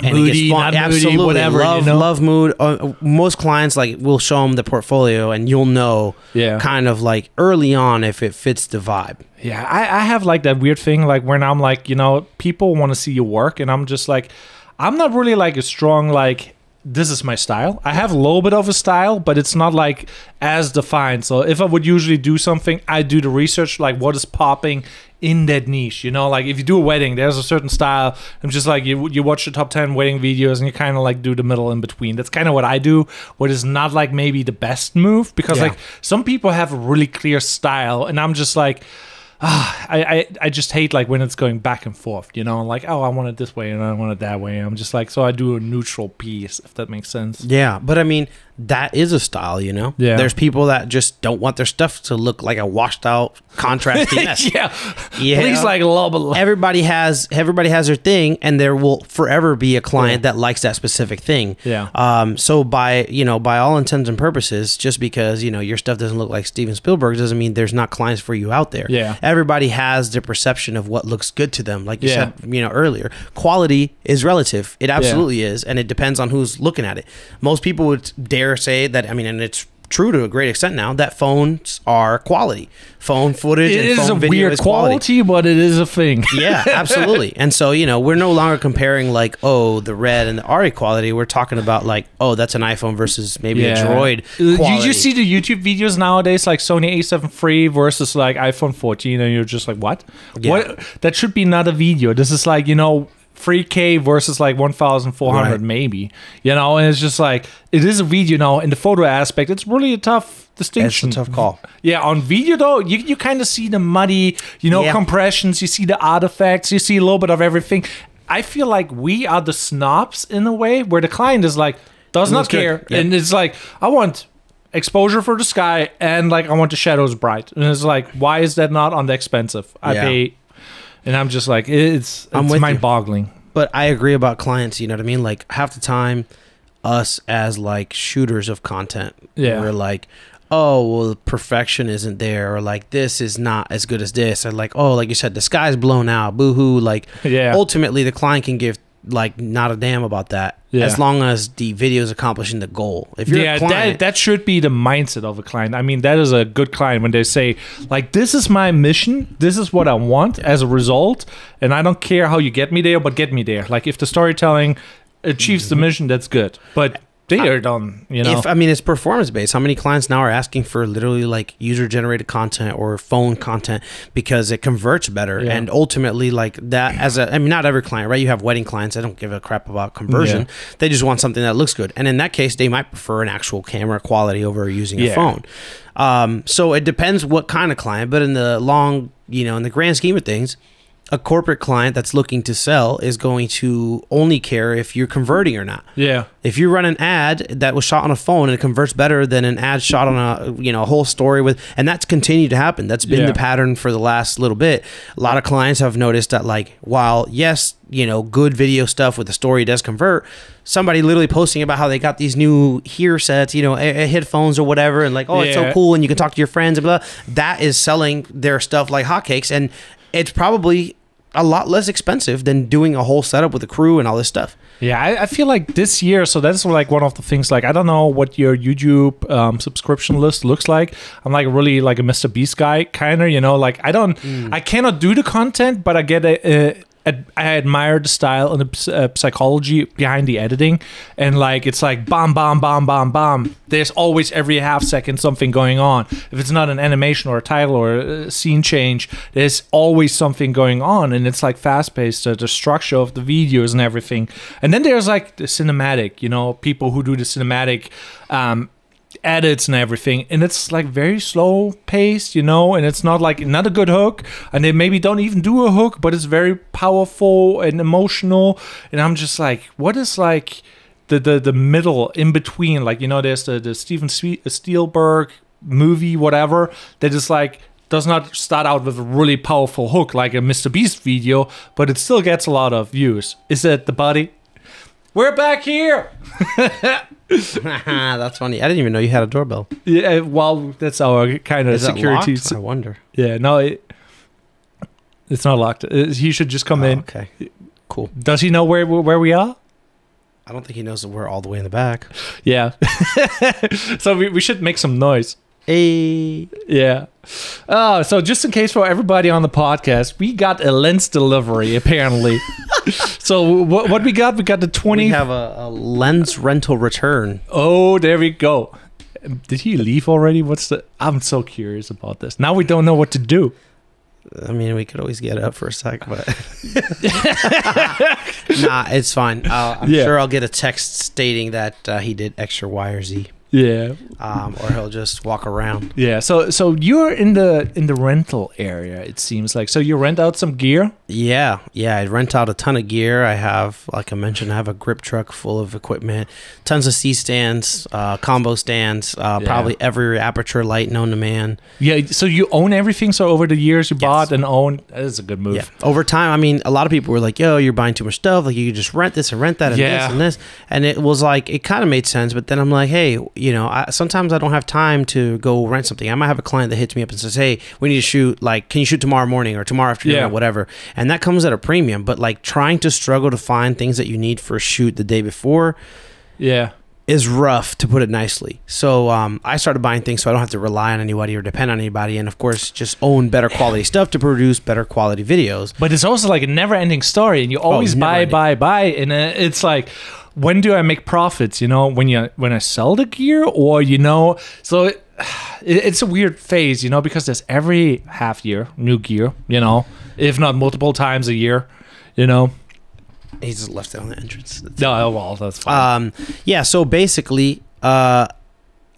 moody, it gets fun. Absolutely, whatever. Love mood. Most clients, like, we'll show them the portfolio, and you'll know, kind of like early on if it fits the vibe. Yeah, I have like that weird thing, like when I'm like, people want to see your work, and I'm just like, I'm not really like a strong like, this is my style. I have a little bit of a style, but it's not like as defined. So if I would usually do something, I do the research, like what is popping in that niche. Like if you do a wedding, there's a certain style. I'm just like, you watch the top 10 wedding videos and you kind of like do the middle in between. That's kind of what I do. What is not like maybe the best move, because like some people have a really clear style, and I'm just like, I just hate like when it's going back and forth, like, oh, I want it this way and I want it that way. I'm just like, so I do a neutral piece, if that makes sense. Yeah, but I mean, that is a style, Yeah. There's people that just don't want their stuff to look like a washed out contrasty mess. Yeah. Please, like, everybody has their thing, and there will forever be a client that likes that specific thing. Yeah. So by all intents and purposes, just because your stuff doesn't look like Steven Spielberg doesn't mean there's not clients for you out there. Yeah. Everybody has their perception of what looks good to them. Like you said, earlier, quality is relative. It absolutely is, and it depends on who's looking at it. Most people would dare say that, and it's true to a great extent now, that phones are quality. Phone footage and phone video is quality. It is a weird quality, but it is a thing. Yeah, absolutely. And so, we're no longer comparing like, oh, the Red and the RE quality. We're talking about like, oh, that's an iPhone versus maybe a Droid quality. You see the YouTube videos nowadays, like Sony A7 III versus like iPhone 14, and you're just like, what? Yeah. What? That should be not a video. This is like, 3K versus like 1,400 maybe, and it's just like, it is a video in the photo aspect. It's really a tough distinction. It's a tough call. Yeah, on video though, you kind of see the muddy, compressions, you see the artifacts, you see a little bit of everything. I feel like we are the snobs in a way, where the client is like, does not care. Yep. And it's like, I want exposure for the sky, and like, I want the shadows bright. And it's like, why is that not on the expensive? I pay. And I'm just like, it's mind-boggling. But I agree about clients, you know what I mean? Like, half the time, us as like shooters of content, we're like, oh, well, perfection isn't there, or like, this is not as good as this, or like, oh, like you said, the sky's blown out, boo-hoo. Like, ultimately, the client can give like not a damn about that, as long as the video is accomplishing the goal. If you're a client, that should be the mindset of a client. I mean, that is a good client when they say like, this is my mission, this is what I want as a result, and I don't care how you get me there, but get me there. Like, if the storytelling achieves the mission, that's good. But they are done, you know. I mean, it's performance based. How many clients now are asking for literally like user generated content or phone content because it converts better, and ultimately like that I mean, not every client, right? You have wedding clients that don't give a crap about conversion. They just want something that looks good, and in that case, they might prefer an actual camera quality over using a phone. So it depends what kind of client, but in the in the grand scheme of things, a corporate client that's looking to sell is going to only care if you're converting or not. Yeah. If you run an ad that was shot on a phone and it converts better than an ad shot on a whole story and that's continued to happen. That's been the pattern for the last little bit. A lot of clients have noticed that, like, while yes, good video stuff with the story does convert, somebody literally posting about how they got these new headsets, headphones or whatever, and like, oh, it's so cool and you can talk to your friends and blah, that is selling their stuff like hotcakes, and it's probably a lot less expensive than doing a whole setup with a crew and all this stuff. Yeah, I feel like this year, so that's like one of the things, like, I don't know what your YouTube subscription list looks like. I'm like really like a Mr. Beast guy, kind of, like I cannot do the content, but I get I admire the style and the psychology behind the editing, and like it's like bomb, bomb, bomb, bomb, bomb. There's always every half second something going on. If it's not an animation or a title or a scene change, there's always something going on, and it's like fast paced. The structure of the videos and everything, and then there's like the cinematic, people who do the cinematic edits and everything, and it's like very slow paced, and it's not a good hook, and they maybe don't even do a hook, but it's very powerful and emotional, and I'm just like, what is like the middle in between? Like, there's the Steven Spielberg movie, whatever, that is like does not start out with a really powerful hook like a Mr. Beast video, but it still gets a lot of views. Is it the buddy? We're back here. That's funny. I didn't even know you had a doorbell. Yeah, well, that's our kind of security. Is it locked? I wonder. Yeah, no, it's not locked. He should just come in. Okay, cool. Does he know where we are? I don't think he knows that we're all the way in the back. Yeah. So we should make some noise. Hey. Yeah. Oh, so just in case for everybody on the podcast, we got a lens delivery apparently. So what we got? We got the 20. We have a lens rental return. Oh, there we go. Did he leave already? I'm so curious about this. Now we don't know what to do. I mean, we could always get up for a sec, but nah, it's fine. I'm sure I'll get a text stating that he did extra Y or Z. Yeah. Or he'll just walk around. Yeah. So you're in the rental area, it seems like. So you rent out some gear? Yeah. I rent out a ton of gear. I have, like I mentioned, I have a grip truck full of equipment, tons of C-stands, combo stands, probably every aperture light known to man. Yeah. So you own everything. So over the years you bought and owned. That is a good move. Yeah. Over time, I mean, a lot of people were like, yo, you're buying too much stuff. Like, you could just rent this and rent that and this and this. And it was like, it kind of made sense. But then I'm like, hey, sometimes I don't have time to go rent something. I might have a client that hits me up and says, hey, we need to shoot, like, can you shoot tomorrow morning or tomorrow afternoon or whatever? And that comes at a premium. But like trying to struggle to find things that you need for a shoot the day before is rough, to put it nicely. So I started buying things so I don't have to rely on anybody or depend on anybody, and of course just own better quality stuff to produce better quality videos. But it's also like a never ending story, and you always buy, and it's like, when do I make profits? When I sell the gear, or so it's a weird phase, because there's every half year new gear, if not multiple times a year, He just left it on the entrance. No, well, that's fine. So basically,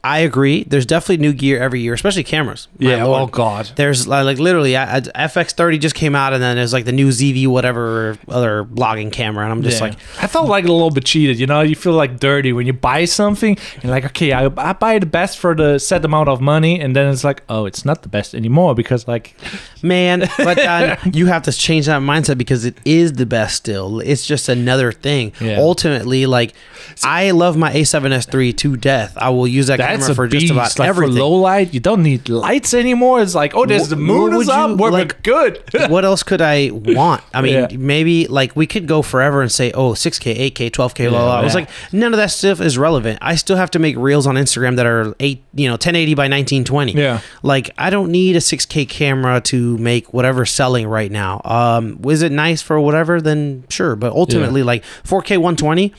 I agree. There's definitely new gear every year, especially cameras. Yeah. Oh God. There's like literally, FX30 just came out, and then there's like the new ZV whatever other vlogging camera, and I'm just like, I felt like a little bit cheated. You feel like dirty when you buy something. You're like, okay, I buy the best for the set amount of money, and then it's like, oh, it's not the best anymore because like, man. But you have to change that mindset because it is the best still. It's just another thing. Yeah. Ultimately, like, I love my A7S III to death. I will use that camera for just about everything. For low light, you don't need lights anymore. It's like, oh, there's the moon is up. We're good. What else could I want? I mean, maybe like we could go forever and say, oh, 6K, 8K, 12K, I was like, none of that stuff is relevant. I still have to make reels on Instagram that are 1080 by 1920. Yeah. Like, I don't need a 6K camera to make whatever's selling right now. Was it nice for whatever? Then sure. But ultimately, like 4K 120,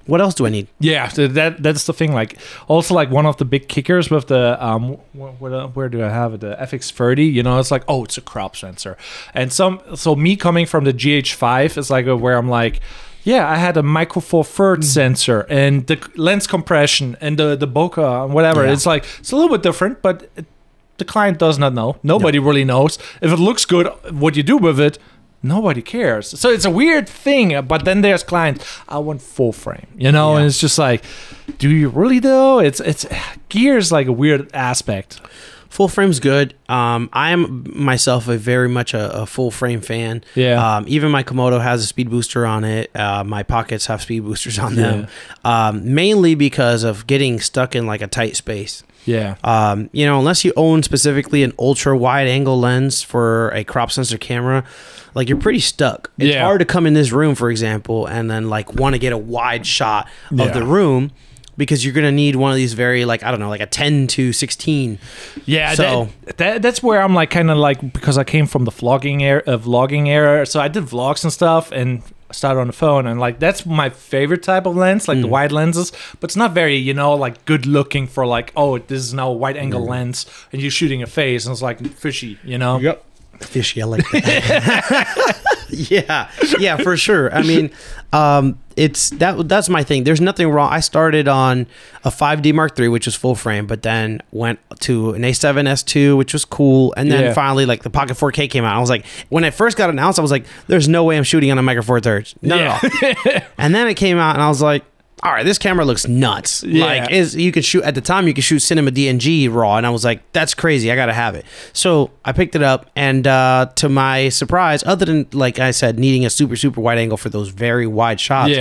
What else do I need? Yeah, so that's the thing. Like, also, like, one of the big kickers with the where do I have it? The FX30. You know, it's like, oh, it's a crop sensor, and so me coming from the GH5 is like where I'm like, yeah, I had a micro four thirds sensor and the lens compression and the bokeh and whatever. Yeah. It's like it's a little bit different, but the client does not know. Nobody really knows. If it looks good, what you do with it, nobody cares. So it's a weird thing. But then there's clients, I want full frame, you know, and it's just like, do you really though? It's gear's like a weird aspect. Full frame's good. I am myself very much a full frame fan. Yeah. Even my Komodo has a speed booster on it. My pockets have speed boosters on them. Mainly because of getting stuck in like a tight space. Yeah. You know, unless you own specifically an ultra wide angle lens for a crop sensor camera, like you're pretty stuck. It's hard to come in this room, for example, and then like want to get a wide shot of the room, because you're going to need one of these very, like, I don't know, like a 10 to 16. Yeah, so that's where I'm like kind of like, because I came from the vlogging era, so I did vlogs and stuff and started on the phone, and like that's my favorite type of lens, like the wide lenses, but it's not very, you know, like good looking for like, oh, this is now a wide angle lens and you're shooting a face and it's like fishy, you know? Yep. Fishy, I like that. yeah, for sure. I mean, that's my thing. There's nothing wrong. I started on a 5D Mark III, which was full frame, but then went to an A7S II, which was cool, and then finally, like, the Pocket 4K came out. I was like, when it first got announced, I was like, there's no way I'm shooting on a Micro Four Thirds. No. And then it came out, and I was like, all right, this camera looks nuts. Like, you could shoot, at the time, you could shoot Cinema DNG RAW, and I was like, that's crazy. I got to have it. So I picked it up, and to my surprise, other than, like I said, needing a super, super wide angle for those very wide shots,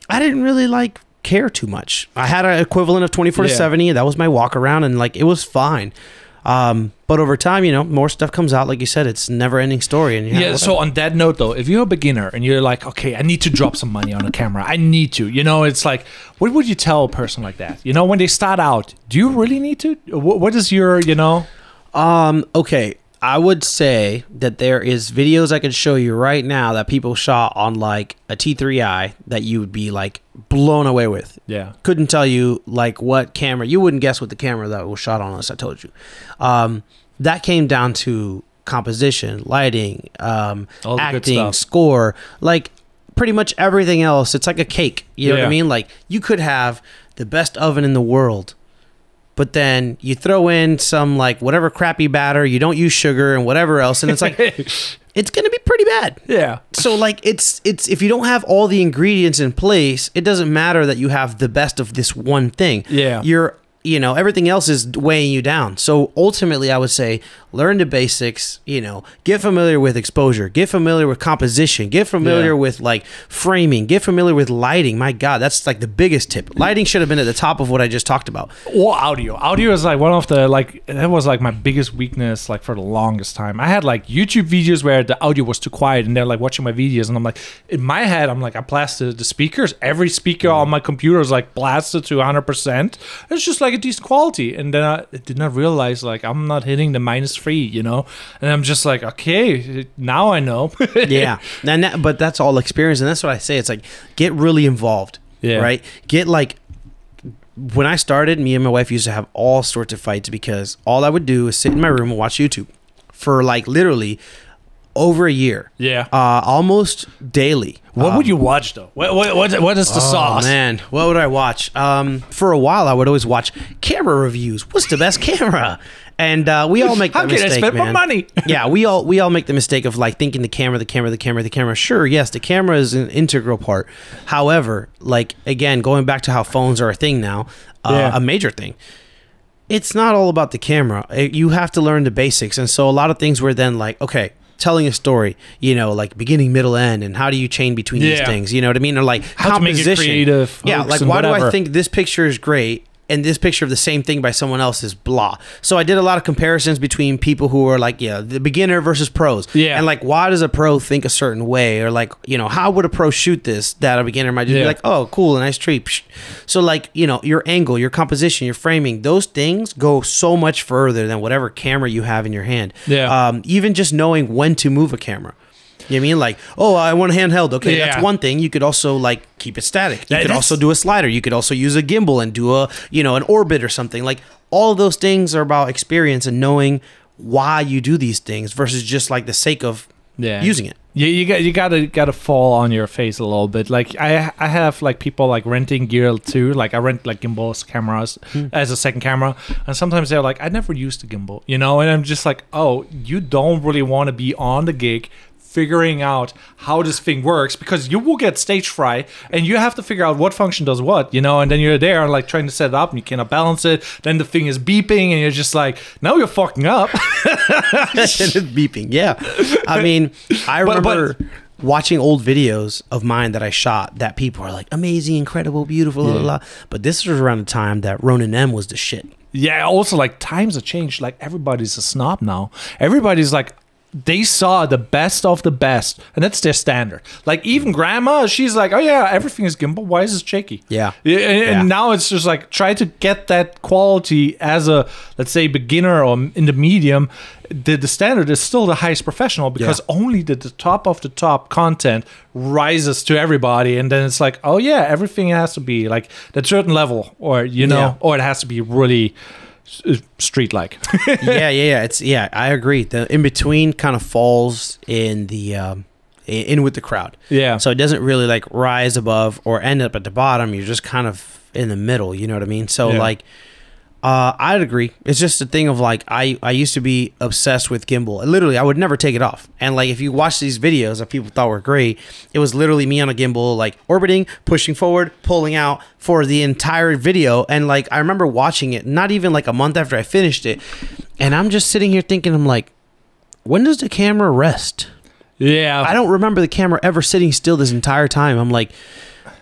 I didn't really, like, care too much. I had an equivalent of 24 to 70. That was my walk around, and, like, it was fine. But over time, you know, more stuff comes out. Like you said, it's a never-ending story. And so on that note, though, if you're a beginner and you're like, okay, I need to drop some money on a camera, I need to, you know, it's like, what would you tell a person like that? You know, when they start out, do you really need to? What is your, you know? Okay, I would say that there is videos I could show you right now that people shot on like a T3i that you would be like blown away with. Yeah. Couldn't tell you like what camera. You wouldn't guess what the camera that was shot on unless I told you. That came down to composition, lighting, acting, score, like pretty much everything else. It's like a cake. You know what I mean? Like you could have the best oven in the world, but then you throw in some like whatever crappy batter, you don't use sugar and whatever else, and it's like it's gonna be pretty bad. Yeah. So like it's if you don't have all the ingredients in place, it doesn't matter that you have the best of this one thing. Yeah. You know, everything else is weighing you down. So ultimately, I would say learn the basics, you know, get familiar with exposure, get familiar with composition, get familiar with like framing, get familiar with lighting. My God, that's like the biggest tip. Lighting should have been at the top of what I just talked about. Or audio. Audio is like one of the, like, that was like my biggest weakness, like for the longest time. I had like YouTube videos where the audio was too quiet and they're like watching my videos. And I'm like, in my head, I'm like, I blasted the speakers. Every speaker on my computer is like blasted to 100%. It's just like a decent quality, and then I did not realize like I'm not hitting the -3, you know, and I'm just like, okay, now I know. But that's all experience, and that's what I say. It's like get really involved, right? Get like, when I started, me and my wife used to have all sorts of fights because all I would do is sit in my room and watch YouTube for like literally over a year. Almost daily. What would you watch though? What is the sauce? Oh man, what would I watch? For a while I would always watch camera reviews. What's the best camera? And we all make that mistake, man. How can I spend my money? Yeah, we all make the mistake of like thinking the camera. Sure, yes, the camera is an integral part. However, like again, going back to how phones are a thing now, a major thing. It's not all about the camera. You have to learn the basics, and so a lot of things were then like, okay, telling a story, you know, like beginning, middle, end, and how do you chain between these things? You know what I mean? Or like how composition. To make it creative. Yeah, like why do I think this picture is great and this picture of the same thing by someone else is blah? So I did a lot of comparisons between people who are like, the beginner versus pros. Yeah. And like, why does a pro think a certain way? Or like, you know, how would a pro shoot this that a beginner might just be like, oh, cool, a nice tree. So like, you know, your angle, your composition, your framing, those things go so much further than whatever camera you have in your hand. Yeah. Even just knowing when to move a camera. You know what I mean? Like, oh, I want a handheld. Okay, that's one thing. You could also like keep it static. You could also do a slider. You could also use a gimbal and do a, you know, an orbit or something. Like all of those things are about experience and knowing why you do these things versus just like the sake of using it. You gotta fall on your face a little bit. Like I have like people like renting gear too. Like I rent like gimbals, cameras as a second camera, and sometimes they're like, I never used a gimbal, you know, and I'm just like, oh, you don't really want to be on the gig figuring out how this thing works, because you will get stage fright and you have to figure out what function does what, you know, and then you're there like trying to set it up and you cannot balance it, then the thing is beeping and you're just like, now you're fucking up. It's beeping. Yeah, I mean, I remember watching old videos of mine that I shot that people are like, amazing, incredible, beautiful, blah, blah, blah. But this was around the time that Ronin M was the shit. Yeah, also like times have changed. Like everybody's a snob now. Everybody's like, they saw the best of the best, and that's their standard. Like even grandma, she's like, oh yeah, everything is gimbal. Why is it shaky? Yeah. And now it's just like, try to get that quality as a, let's say, beginner or in the medium. The standard is still the highest professional, because only the top of the top content rises to everybody. And then it's like, oh yeah, everything has to be like that certain level, or, you know, or it has to be really street like. It's I agree. The in between kind of falls in the in with the crowd. Yeah. So it doesn't really like rise above or end up at the bottom. You're just kind of in the middle. You know what I mean? So like, I'd agree. It's just a thing of like, I used to be obsessed with gimbal. Literally, I would never take it off. And like, if you watch these videos that people thought were great, it was literally me on a gimbal, like orbiting, pushing forward, pulling out for the entire video. And like, I remember watching it, not even like a month after I finished it. And I'm just sitting here thinking, I'm like, when does the camera rest? Yeah. I don't remember the camera ever sitting still this entire time. I'm like,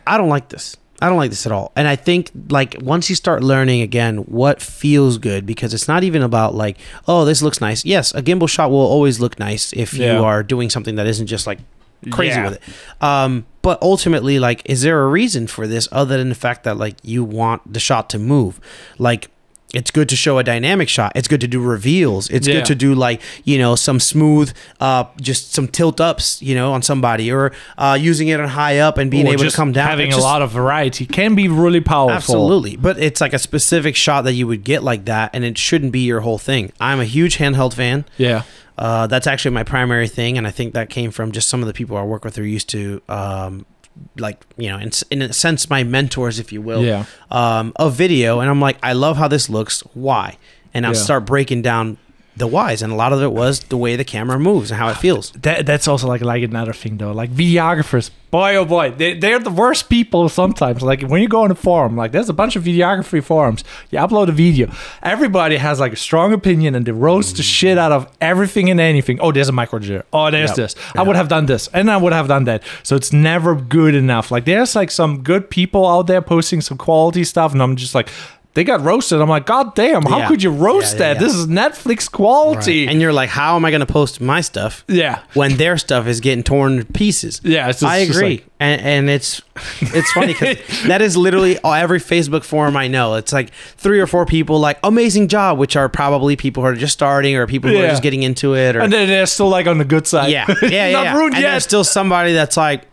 I don't like this. I don't like this at all. And I think like once you start learning again what feels good, because it's not even about like, oh, this looks nice. Yes, a gimbal shot will always look nice if you are doing something that isn't just like crazy with it. But ultimately, like, is there a reason for this other than the fact that like you want the shot to move? Like, it's good to show a dynamic shot. It's good to do reveals. It's good to do like, you know, some smooth, just some tilt ups, you know, on somebody, or using it on high up and being able to come down. Having a lot of variety can be really powerful. Absolutely. But it's like a specific shot that you would get like that, and it shouldn't be your whole thing. I'm a huge handheld fan. Yeah. That's actually my primary thing. And I think that came from just some of the people I work with who are used to, like, you know, in a sense, my mentors, if you will, of video. And I'm like, I love how this looks. Why? And I'll start breaking down the whys. And a lot of it was the way the camera moves and how it feels. That's also like another thing though. Like videographers, boy, oh boy, they're the worst people sometimes. Like when you go on a forum, like there's a bunch of videography forums, you upload a video, everybody has like a strong opinion and they roast the shit out of everything and anything. Oh, there's a micro jitter. Oh, there's this. I would have done this and I would have done that. So it's never good enough. Like there's like some good people out there posting some quality stuff, and I'm just like, they got roasted. I'm like, God damn, how could you roast that? This is Netflix quality. Right. And you're like, how am I going to post my stuff when their stuff is getting torn to pieces? Yeah, I agree. Like, and it's funny because that is literally every Facebook forum I know. It's like 3 or 4 people like, amazing job, which are probably people who are just starting or people who are just getting into it. Or, and then they're still like on the good side. Not ruined yet. There's still somebody that's like,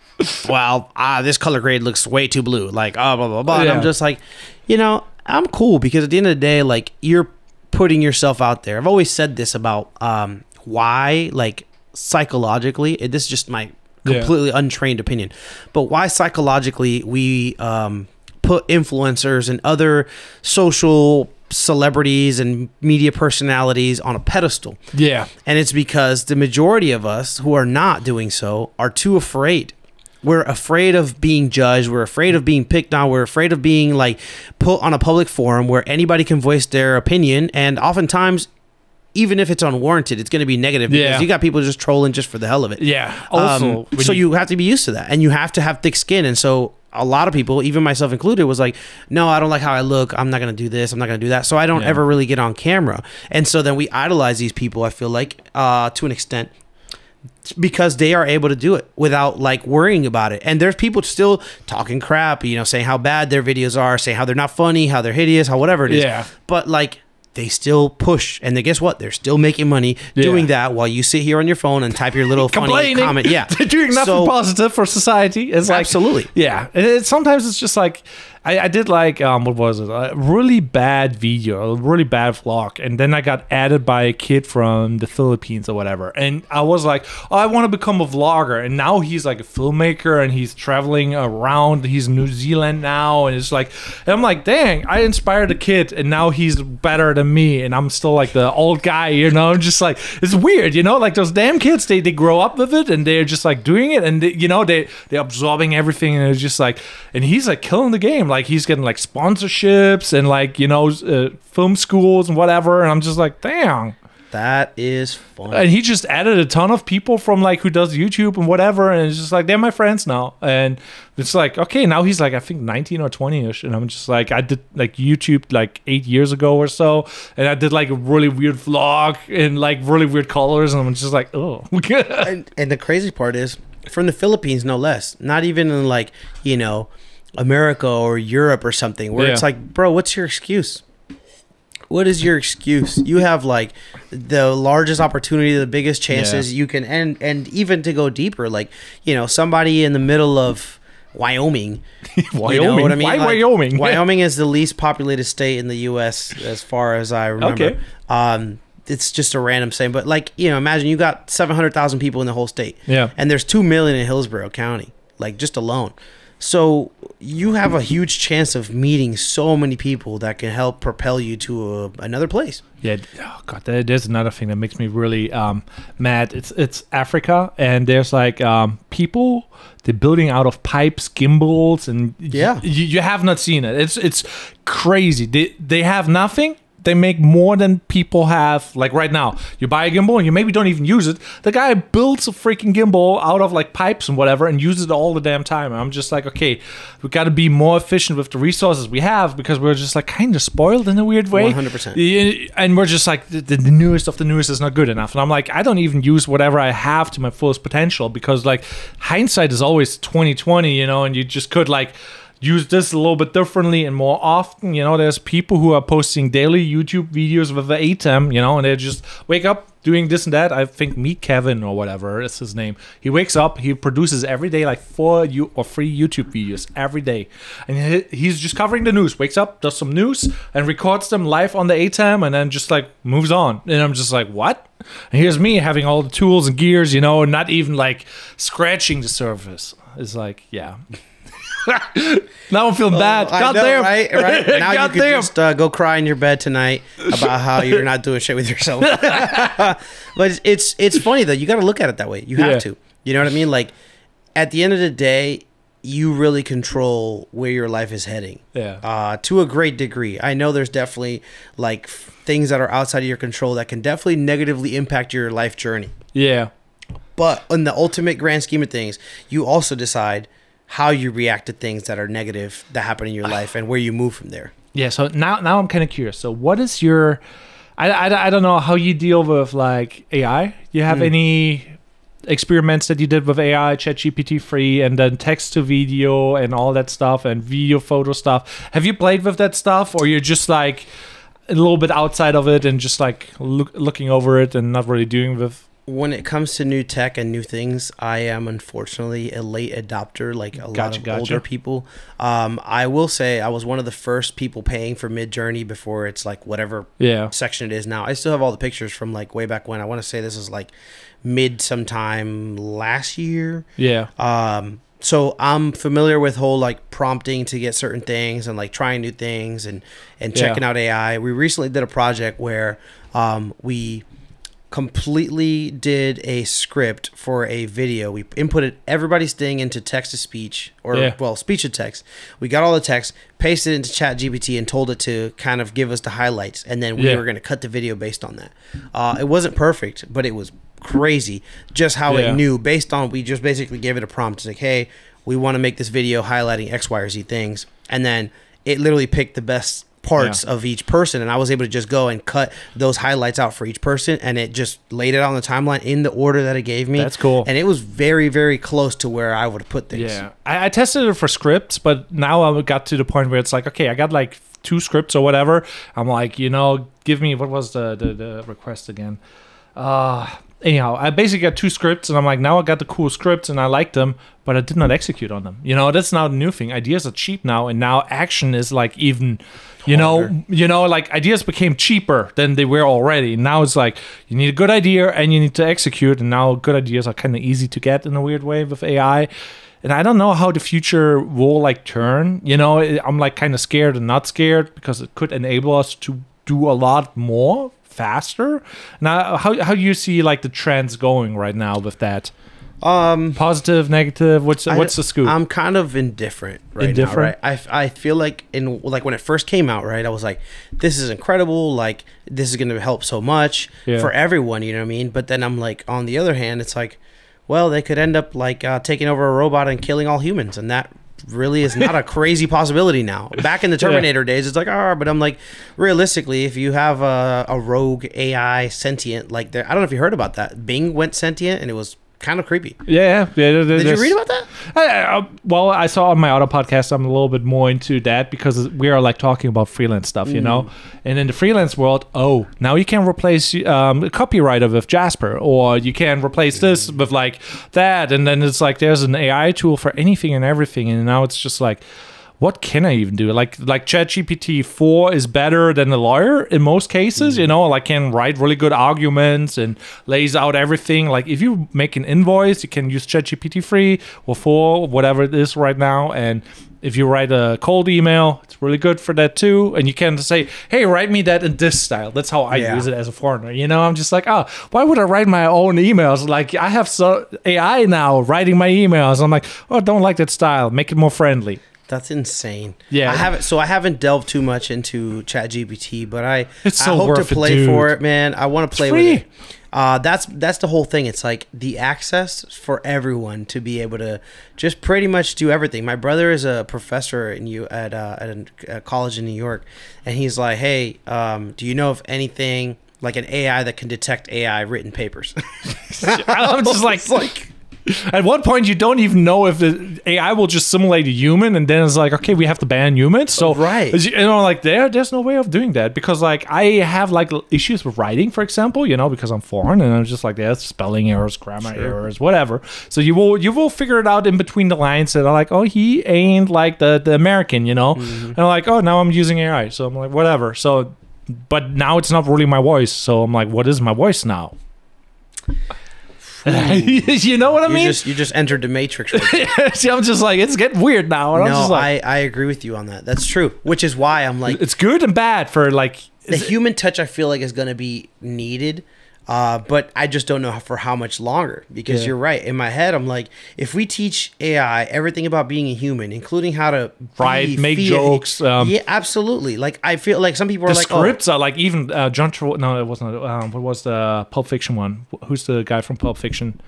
well, this color grade looks way too blue. Like, blah, blah, blah. And I'm just like, you know, I'm cool, because at the end of the day, like, you're putting yourself out there. I've always said this about why, like, psychologically, this is just my completely untrained opinion, but why psychologically we put influencers and other social celebrities and media personalities on a pedestal. Yeah. And it's because the majority of us who are not doing so are too afraid. We're afraid of being judged. We're afraid of being picked on. We're afraid of being like put on a public forum where anybody can voice their opinion. And oftentimes, even if it's unwarranted, it's going to be negative because you got people just trolling just for the hell of it. Yeah. Also, so you have to be used to that, and you have to have thick skin. And so a lot of people, even myself included, was like, no, I don't like how I look. I'm not going to do this. I'm not going to do that. So I don't ever really get on camera. And so then we idolize these people, I feel like, to an extent, because they are able to do it without like worrying about it. And there's people still talking crap, you know, saying how bad their videos are, saying how they're not funny, how they're hideous, how whatever it is. Yeah. But like, they still push, and guess what? They're still making money doing that while you sit here on your phone and type your little funny comment. Yeah, they're doing nothing positive for society. It's like, absolutely. Yeah, sometimes it's just like I did like what was it? A really bad video, a really bad vlog, and then I got added by a kid from the Philippines or whatever, and I was like, oh, I want to become a vlogger, and now he's like a filmmaker and he's traveling around. He's in New Zealand now, and it's like, and I'm like, dang, I inspired a kid, and now he's better than me, and I'm still like the old guy, you know. I'm just like, it's weird, you know, like those damn kids, they grow up with it and they're just like doing it, and they're absorbing everything, and it's just like, and he's like killing the game. Like he's getting like sponsorships and like, film schools and whatever. And I'm just like, damn. That is fun. And he just added a ton of people from like who does YouTube and whatever. And it's just like, they're my friends now. And it's like, okay, now he's like, I think 19 or 20-ish. And I'm just like, I did like YouTube like 8 years ago or so. And I did like a really weird vlog in like really weird colors. And I'm just like, oh. and the crazy part is from the Philippines, no less. Not even in like, America or Europe or something, where it's like, bro, what's your excuse? What is your excuse? You have like the largest opportunity, the biggest chances you can, and even to go deeper, like, somebody in the middle of Wyoming. Wyoming? You know what I mean? Why like, Wyoming? Wyoming is the least populated state in the U.S. as far as I remember. Okay. It's just a random saying, but like, imagine you got 700,000 people in the whole state. Yeah. And there's 2 million in Hillsborough County, like just alone. So you have a huge chance of meeting so many people that can help propel you to another place. Yeah, oh God, there's another thing that makes me really mad. It's Africa, and there's like people, they're building out of pipes, gimbals, and you have not seen it. It's crazy. They have nothing. They make more than people have. Like right now, you buy a gimbal and you maybe don't even use it. The guy builds a freaking gimbal out of like pipes and whatever and uses it all the damn time. And I'm just like, okay, we got to be more efficient with the resources we have, because we're just like kind of spoiled in a weird way. 100%. And we're just like, the newest of the newest is not good enough. And I'm like, I don't even use whatever I have to my fullest potential, because like hindsight is always 20/20, and you just could like use this a little bit differently and more often. There's people who are posting daily YouTube videos with the ATEM, and they just wake up doing this and that. I think Meet Kevin or whatever is his name. He wakes up, he produces every day like 4 or 3 YouTube videos every day. And he's just covering the news. Wakes up, does some news, and records them live on the ATEM, and then just like moves on. And I'm just like, what? And here's me having all the tools and gears, and not even like scratching the surface. It's like, yeah. Now I'm feeling bad. God damn. Right? Now you can just go cry in your bed tonight about how you're not doing shit with yourself. But it's funny though. You got to look at it that way. You have to. You know what I mean? Like at the end of the day, you really control where your life is heading. Yeah. To a great degree. I know there's definitely like things that are outside of your control that can definitely negatively impact your life journey. Yeah. But in the ultimate grand scheme of things, you also decide how you react to things that are negative that happen in your life and where you move from there. Yeah, so now I'm kind of curious. So what is your... I don't know how you deal with like AI. You have any experiments that you did with AI, ChatGPT 3, and then text to video and all that stuff, and video photo stuff? Have you played with that stuff, or you're just like a little bit outside of it and just like looking over it and not really doing with... When it comes to new tech and new things, I am unfortunately a late adopter, like a lot of older people. I will say I was one of the first people paying for Midjourney before it's like whatever section it is now. I still have all the pictures from like way back when. I want to say this is like mid sometime last year. Yeah. So I'm familiar with whole like prompting to get certain things and like trying new things and checking out AI. We recently did a project where we completely did a script for a video. We inputted everybody's thing into text to speech, or speech to text. We got all the text, pasted it into ChatGPT, and told it to kind of give us the highlights, and then we were going to cut the video based on that. It wasn't perfect, but it was crazy just how it knew based on, we just basically gave it a prompt. It's like, hey, we want to make this video highlighting X, Y, or Z things, and then it literally picked the best parts of each person, and I was able to just go and cut those highlights out for each person, and it just laid it on the timeline in the order that it gave me. That's cool. And it was very, very close to where I would have put things. Yeah, I tested it for scripts, but now I got to the point where it's like, okay, I got like 2 scripts or whatever. I'm like, give me, what was the request again? Anyhow, I basically got 2 scripts, and I'm like, now I got the cool scripts, and I like them, but I did not execute on them. That's now the new thing. Ideas are cheap now, and now action is like even, like ideas became cheaper than they were already. Now it's like you need a good idea and you need to execute, and now good ideas are kind of easy to get in a weird way with AI. And I don't know how the future will like turn. I'm like kind of scared and not scared because it could enable us to do a lot more faster. Now, how do you see like the trends going right now with that? Positive, negative. What's the scoop? I'm kind of indifferent now. Right? I feel like when it first came out, right, I was like, this is incredible. Like this is going to help so much for everyone. You know what I mean? But then I'm like, on the other hand, it's like, well, they could end up like taking over a robot and killing all humans, and that really is not a crazy possibility now. Back in the Terminator days, it's like, but I'm like, realistically, if you have a rogue AI sentient, like I don't know if you heard about that. Bing went sentient, and it was kind of creepy. Yeah. Did you read about that? Well, I saw on my other podcast, I'm a little bit more into that because we are like talking about freelance stuff, And in the freelance world, now you can replace a copywriter with Jasper, or you can replace this with like that. And then it's like there's an AI tool for anything and everything. And now it's just like, what can I even do? Like ChatGPT 4 is better than a lawyer in most cases, like can write really good arguments and lays out everything. Like if you make an invoice, you can use ChatGPT 3 or 4, whatever it is right now. And if you write a cold email, it's really good for that too. And you can say, hey, write me that in this style. That's how I use it as a foreigner. I'm just like, why would I write my own emails? Like I have AI now writing my emails. I'm like, I don't like that style. Make it more friendly. That's insane. Yeah, I haven't delved too much into ChatGPT, but I hope worth to play for it, man. I want to play with it. That's the whole thing. It's like the access for everyone to be able to just pretty much do everything. My brother is a professor at a college in New York, and he's like, hey, do you know of anything like an AI that can detect AI written papers? I'm just like. At one point, you don't even know if the AI will just simulate a human, and then it's like, okay, we have to ban humans. So, right, like there's no way of doing that because, like, I have like issues with writing, for example, because I'm foreign, and I'm just like, there's spelling errors, grammar errors, whatever. So you will figure it out in between the lines that are like, oh, he ain't like the American, And I'm like, oh, now I'm using AI, so I'm like, whatever. So, but now it's not really my voice, so I'm like, what is my voice now? You know what I mean? You just entered the matrix right there. See, I'm just like, it's getting weird now. And no, I'm just like, I agree with you on that. That's true. Which is why I'm like, it's good and bad for like the human touch. I feel like is going to be needed, but I just don't know for how much longer. Because you're right. In my head, I'm like, if we teach AI everything about being a human, including how to make jokes, yeah, absolutely. Like I feel like some people are like, scripts are like even John Travolta. No, it wasn't. What was the Pulp Fiction one? Who's the guy from Pulp Fiction?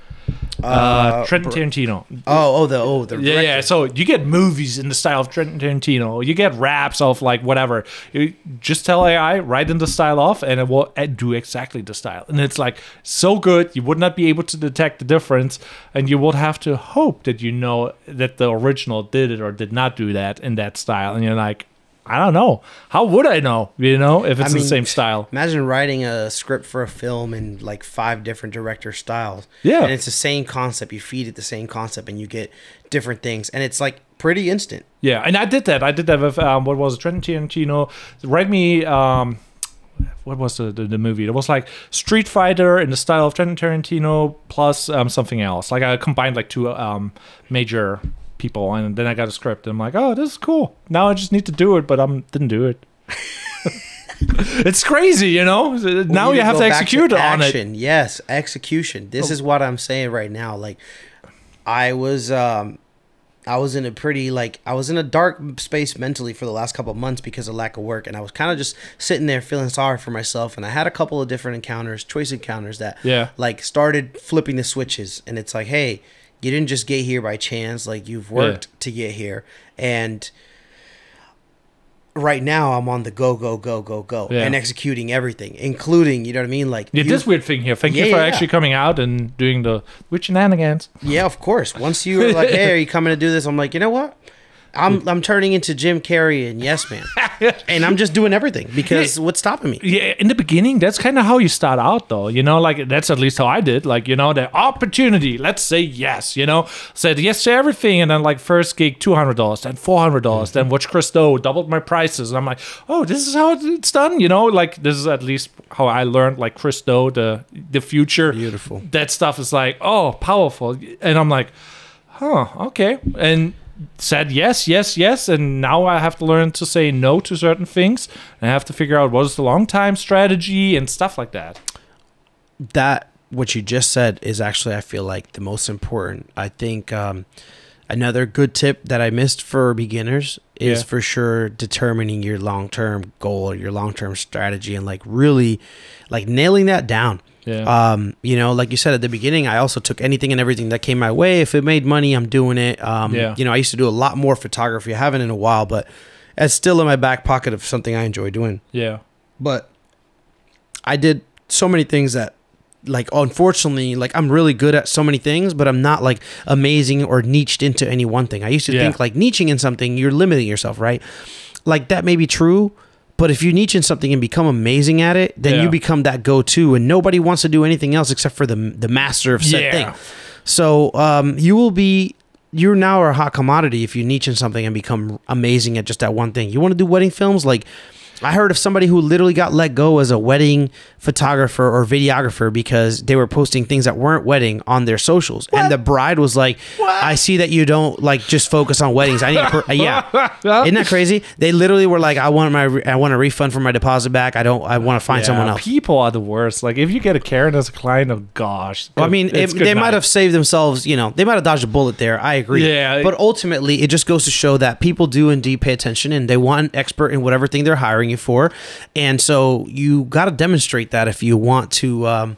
Trenton Tarantino. The yeah. So you get movies in the style of Trenton Tarantino. You get raps of like whatever. You just tell AI write in the style of, and it will do exactly the style. And it's like so good, you would not be able to detect the difference, and you would have to hope that that the original did it or did not do that in that style. And you're like, I don't know. How would I know? If it's the same style. Imagine writing a script for a film in like 5 different director styles. Yeah. And it's the same concept. You feed it the same concept and you get different things. And it's like pretty instant. Yeah. And I did that. With, what was it? Trenton Tarantino. Write me, what was the movie? It was like Street Fighter in the style of Trenton Tarantino plus something else. Like I combined like 2 major people, and then I got a script, and I'm like, oh, this is cool. Now I just need to do it, but I didn't do it. It's crazy, Now you have to execute on it. Yes, execution. This is what I'm saying right now. Like, I was in a dark space mentally for the last couple of months because of lack of work, and I was kind of just sitting there feeling sorry for myself, and I had a couple of different choice encounters that like started flipping the switches, and it's like, hey, you didn't just get here by chance. Like, you've worked to get here. And right now I'm on the go and executing everything, including, you know what I mean? Like, this weird thing here. Thank you for actually coming out and doing the shenanigans. Yeah, of course. Once you were like, hey, are you coming to do this? I'm like, you know what? I'm turning into Jim Carrey and Yes Man, and I'm just doing everything because what's stopping me? Yeah, in the beginning, that's kind of how you start out, though. You know, like that's at least how I did. Like, you know, the opportunity. Let's say yes. You know, said yes to everything, and then like first gig $200, then $400, then watch Chris Do, doubled my prices. And I'm like, oh, this is how it's done. You know, like this is at least how I learned. Like Chris Do, the future. Beautiful. That stuff is like, oh, powerful, and I'm like, huh, okay, and said yes, and now I have to learn to say no to certain things, and I have to figure out what is the long time strategy and stuff like that. That what you just said is actually, I feel like, the most important. I think another good tip that I missed for beginners is for sure determining your long-term goal or your long-term strategy and like really like nailing that down. Yeah. You know, like you said at the beginning, I also took anything and everything that came my way. If it made money, I'm doing it. You know, I used to do a lot more photography. I haven't in a while, but it's still in my back pocket of something I enjoy doing. Yeah. But I did so many things that, like, unfortunately, like I'm really good at so many things, but I'm not like amazing or niched into any one thing. I used to think like niching in something, you're limiting yourself, right? Like that may be true. But if you niche in something and become amazing at it, then you become that go-to, and nobody wants to do anything else except for the master of said thing. So you now are a hot commodity if you niche in something and become amazing at just that one thing. You want to do wedding films? Like, I heard of somebody who literally got let go as a wedding photographer or videographer because they were posting things that weren't wedding on their socials. What? And the bride was like, I see that you don't like just focus on weddings. I need Isn't that crazy? They literally were like, I want a refund for my deposit back. I want to find someone else. People are the worst. Like if you get a Karen as a client, oh gosh. Well, I mean, they might have saved themselves, you know, they might have dodged a bullet there. I agree. Yeah. But ultimately, it just goes to show that people do indeed pay attention and they want an expert in whatever thing they're hiring you for. And so you got to demonstrate that if you want to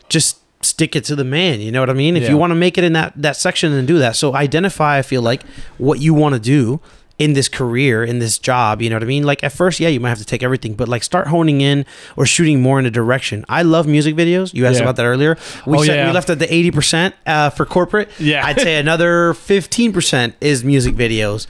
just stick it to the man. You know what I mean? If you want to make it in that section, and do that. So identify, I feel like, what you want to do in this career, in this job, you know what I mean? Like at first, you might have to take everything, but like start honing in or shooting more in a direction. I love music videos. You asked about that earlier. We left at the 80% for corporate. Yeah. I'd say another 15% is music videos.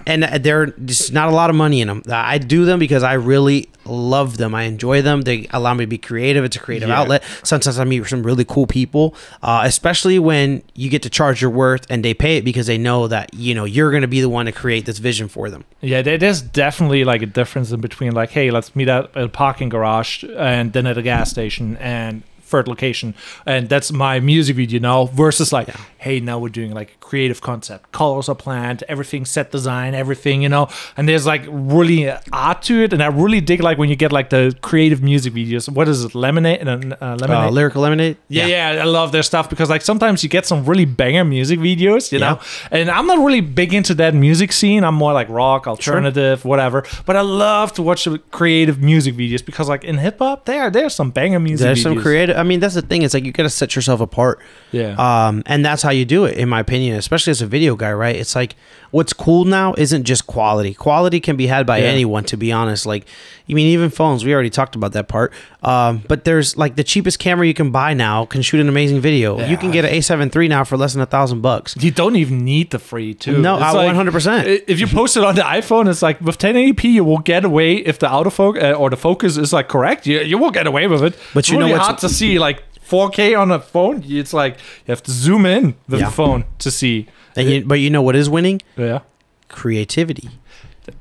And they're just not a lot of money in them. I do them because I really love them. I enjoy them. They allow me to be creative. It's a creative outlet. Sometimes I meet some really cool people, especially when you get to charge your worth and they pay it because they know that, you know, you're going to be the one to create this vision for them. Yeah, there's definitely like a difference in between like, hey, let's meet at a parking garage and then at a gas station and third location, and that's my music video now, versus like, hey, now we're doing like a creative concept, colors are planned, everything, set design, everything, you know, and there's like really art to it. And I really dig like when you get like the creative music videos. What is it, Lemonade? Lyrical Lemonade. Yeah, I love their stuff because like sometimes you get some really banger music videos, you know, and I'm not really big into that music scene. I'm more like rock, alternative, whatever, but I love to watch the creative music videos because like in hip hop there's some banger music videos. Some creative, I mean, that's the thing. It's like you got to set yourself apart. Yeah. And that's how you do it, in my opinion, especially as a video guy, right? It's like what's cool now isn't just quality. Quality can be had by anyone, to be honest. Like, I mean, even phones, we already talked about that part. But there's like the cheapest camera you can buy now can shoot an amazing video. Yeah. You can get an A7 III now for less than $1,000. You don't even need the free too. No, it's 100%. If you post it on the iPhone, it's like with 1080p, you will get away if the autofocus or the focus is like correct. You will get away with it. But you know what's what's hard to see like 4K on a phone. It's like you have to zoom in with the phone to see. And but you know what is winning? Yeah, creativity.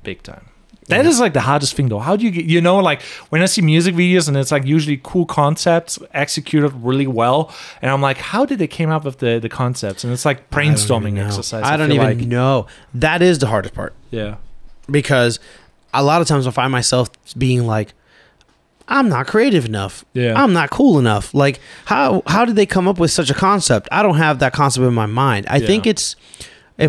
Big time. That is like the hardest thing though. How do you get, you know, like when I see music videos and it's like usually cool concepts executed really well, and I'm like, how did they came up with the concepts? And it's like brainstorming exercise. I don't even know. That is the hardest part. Yeah, because a lot of times I find myself being like, I'm not creative enough. Yeah. I'm not cool enough. Like, how did they come up with such a concept? I don't have that concept in my mind. I think it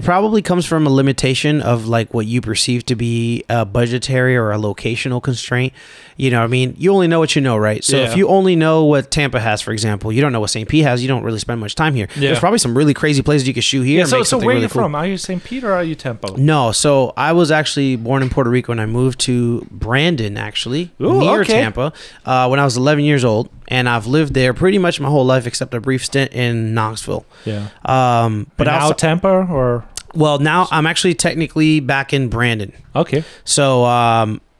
probably comes from a limitation of like what you perceive to be a budgetary or a locational constraint. You know what I mean? You only know what you know, right? So if you only know what Tampa has, for example, you don't know what St. Pete has, you don't really spend much time here. There's probably some really crazy places you could shoot here. Yeah, so where are you from? Are you St. Pete or are you Tampa? No, so I was actually born in Puerto Rico and I moved to Brandon, actually, near Tampa, when I was 11 years old. And I've lived there pretty much my whole life except a brief stint in Knoxville. Yeah. But now Tampa or? Well, now I'm actually technically back in Brandon. Okay. So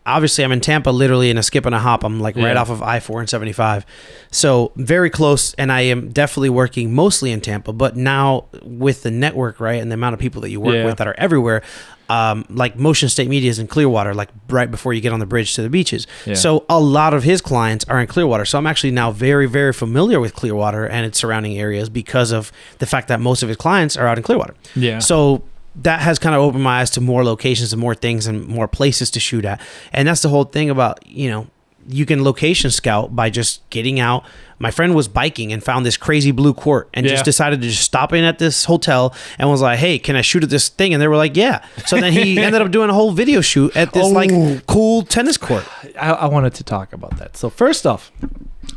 obviously I'm in Tampa, literally in a skip and a hop. I'm like right off of I-4 and 75. So very close, and I am definitely working mostly in Tampa. But now with the network, right, and the amount of people that you work with that are everywhere, like Motion State Media is in Clearwater, like right before you get on the bridge to the beaches. Yeah. So a lot of his clients are in Clearwater. So I'm actually now very, very familiar with Clearwater and its surrounding areas because of the fact that most of his clients are out in Clearwater. Yeah. So that has kind of opened my eyes to more locations and more things and more places to shoot at. And that's the whole thing about, you know, you can location scout by just getting out. My friend was biking and found this crazy blue court and just decided to just stop in at this hotel and was like, hey, can I shoot at this thing? And they were like, yeah. So then he ended up doing a whole video shoot at this like cool tennis court. I wanted to talk about that. So first off,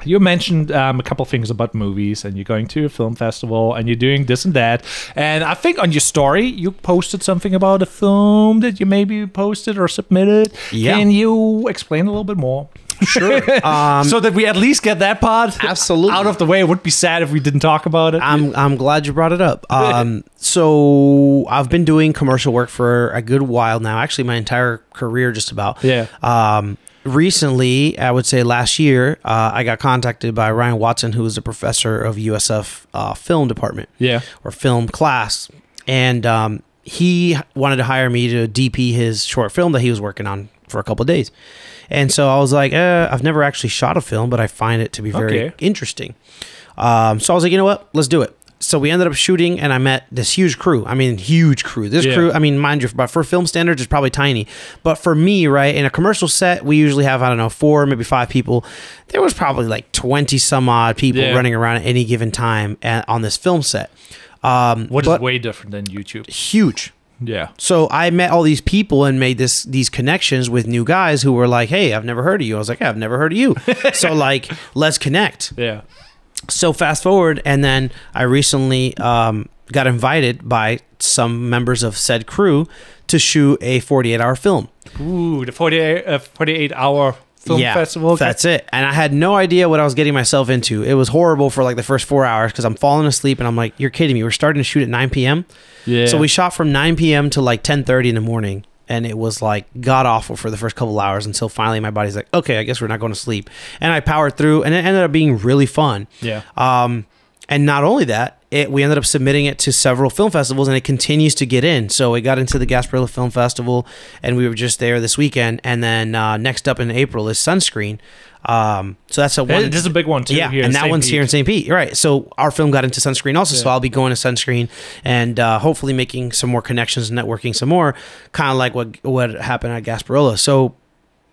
you mentioned a couple things about movies, and you're going to a film festival, and you're doing this and that. And I think on your story, you posted something about a film that you maybe posted or submitted. Yeah. Can you explain a little bit more? Sure. So that we at least get that part absolutely out of the way. It would be sad if we didn't talk about it. I'm glad you brought it up. So I've been doing commercial work for a good while now. Actually, my entire career, just about. Yeah. Recently, I would say last year, I got contacted by Ryan Watson, who is a professor of USF film department. Yeah. Or film class. And he wanted to hire me to DP his short film that he was working on for a couple of days. And so I was like, I've never actually shot a film, but I find it to be very interesting. So I was like, you know what? Let's do it. So we ended up shooting, and I met this huge crew. I mean, huge crew. This crew, I mean, mind you, but for film standards, it's probably tiny. But for me, right, in a commercial set, we usually have, I don't know, 4, maybe 5 people. There was probably like 20 some odd people running around at any given time on this film set. Which is way different than YouTube. Huge. Yeah. So I met all these people and made these connections with new guys who were like, hey, I've never heard of you. I was like, yeah, I've never heard of you. So like, let's connect. Yeah. So fast forward, and then I recently got invited by some members of said crew to shoot a 48-hour film. Ooh, the 48-hour film festival. Okay. That's it. And I had no idea what I was getting myself into. It was horrible for like the first 4 hours because I'm falling asleep, and I'm like, you're kidding me. We're starting to shoot at 9 p.m. Yeah. So we shot from 9 p.m. to like 10:30 in the morning. And it was like god awful for the first couple hours until finally my body's like, okay, I guess we're not going to sleep. And I powered through, and it ended up being really fun. Yeah. And not only that, we ended up submitting it to several film festivals, and it continues to get in. So it got into the Gasparilla Film Festival, and we were just there this weekend. And then next up in April is Sunscreen. So that's a one. This is a big one too. Yeah, here and that one's here in St. Pete. Right. So our film got into Sunscreen also. So I'll be going to Sunscreen and hopefully making some more connections, networking some more, kind of like what happened at Gasparilla. So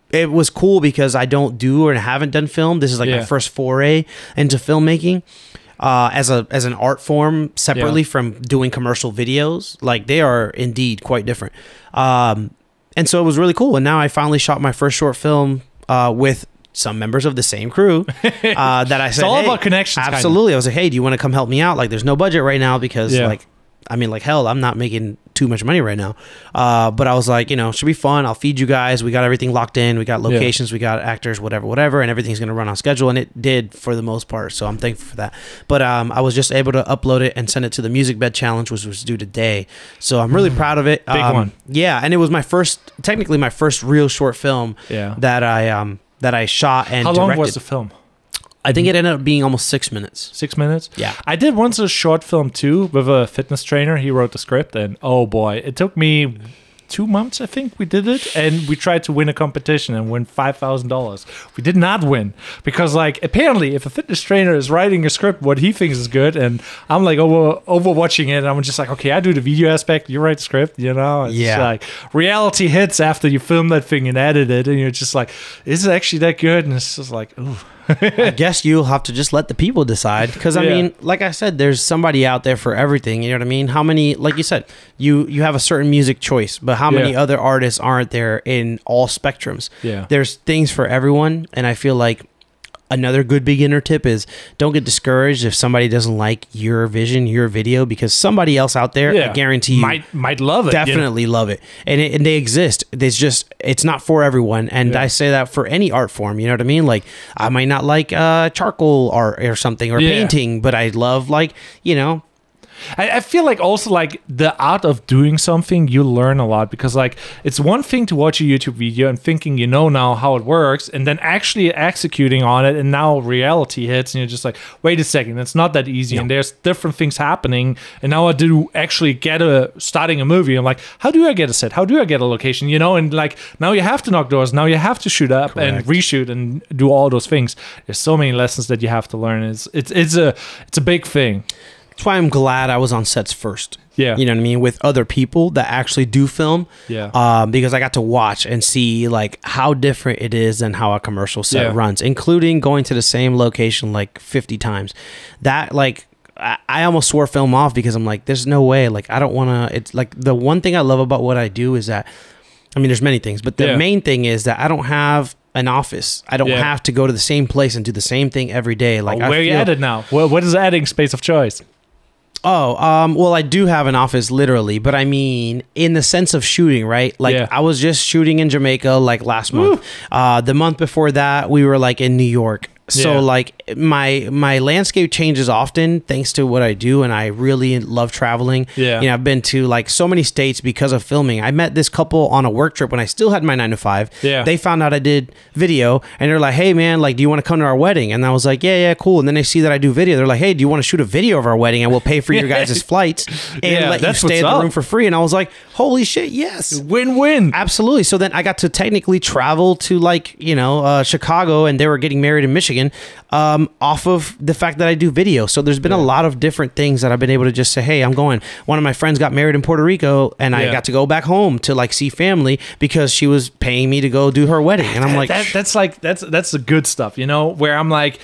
it was cool because I don't do or haven't done film. This is like my first foray into filmmaking. As an art form separately from doing commercial videos. Like, they are indeed quite different. And so it was really cool. And now I finally shot my first short film with some members of the same crew that I said, it's all about connections. Absolutely. I was like, hey, do you want to come help me out? Like, there's no budget right now because like, I mean, like, hell, I'm not making too much money right now. But I was like, you know, should be fun. I'll feed you guys. We got everything locked in. We got locations. We got actors, whatever. And everything's going to run on schedule. And it did for the most part. So I'm thankful for that. But I was just able to upload it and send it to the Music Bed Challenge, which was due today. So I'm really proud of it. Big one. Yeah. And it was technically my first real short film that I shot and How directed. long was the film? I think it ended up being almost 6 minutes. 6 minutes? Yeah. I did once a short film too with a fitness trainer. He wrote the script, and oh boy, it took me 2 months, I think we did it, and we tried to win a competition and win $5,000. We did not win because, like, apparently if a fitness trainer is writing a script what he thinks is good, and I'm like overwatching it, and I'm just like, okay, I do the video aspect, you write the script, you know? It's like reality hits after you film that thing and edit it, and you're just like, is it actually that good? And it's just like, ooh. I guess you'll have to just let the people decide because I mean, like I said, there's somebody out there for everything. You know what I mean? How many, like you said, you have a certain music choice, but how many other artists aren't there in all spectrums? Yeah, there's things for everyone, and I feel like another good beginner tip is don't get discouraged if somebody doesn't like your vision, your video, because somebody else out there, I guarantee you, might love it. Definitely love it. And they exist. It's not for everyone. And I say that for any art form, you know what I mean? Like, I might not like charcoal art or something or painting, but I love, like, you know, I feel like also like the art of doing something, you learn a lot, because like it's one thing to watch a YouTube video and thinking you know now how it works, and then actually executing on it, and now reality hits and you're just like, wait a second, it's not that easy. And there's different things happening, and now I do actually get starting a movie. I'm like, how do I get a set? How do I get a location? You know, and like now you have to knock doors, now you have to shoot up and reshoot and do all those things. There's so many lessons that you have to learn. It's a big thing. That's why I'm glad I was on sets first. Yeah. You know what I mean? With other people that actually do film. Yeah. Because I got to watch and see like how different it is than how a commercial set runs, including going to the same location like 50 times. That like, I almost swore film off because I'm like, there's no way. Like, I don't want to. It's like the one thing I love about what I do is that, I mean, there's many things, but the main thing is that I don't have an office. I don't have to go to the same place and do the same thing every day. Like, where are you at now? What is adding space of choice? Well, I do have an office literally, but I mean, in the sense of shooting, right? Like I was just shooting in Jamaica like last month. The month before that, we were like in New York. So like my landscape changes often thanks to what I do, and I really love traveling. You know, I've been to like so many states because of filming. I met this couple on a work trip when I still had my 9 to 5. They found out I did video, and they're like, "Hey man, like, do you want to come to our wedding?" And I was like, "Yeah, cool." And then they see that I do video. They're like, "Hey, do you want to shoot a video of our wedding, and we'll pay for your guys' flights and let you stay in the room for free?" And I was like, "Holy shit, yes, win-win, absolutely." So then I got to technically travel to like Chicago, and they were getting married in Michigan. Off of the fact that I do video. So there's been a lot of different things that I've been able to just say, hey, I'm going. One of my friends got married in Puerto Rico, and I got to go back home to like see family because she was paying me to go do her wedding. And I'm like, that's the good stuff, you know, where I'm like,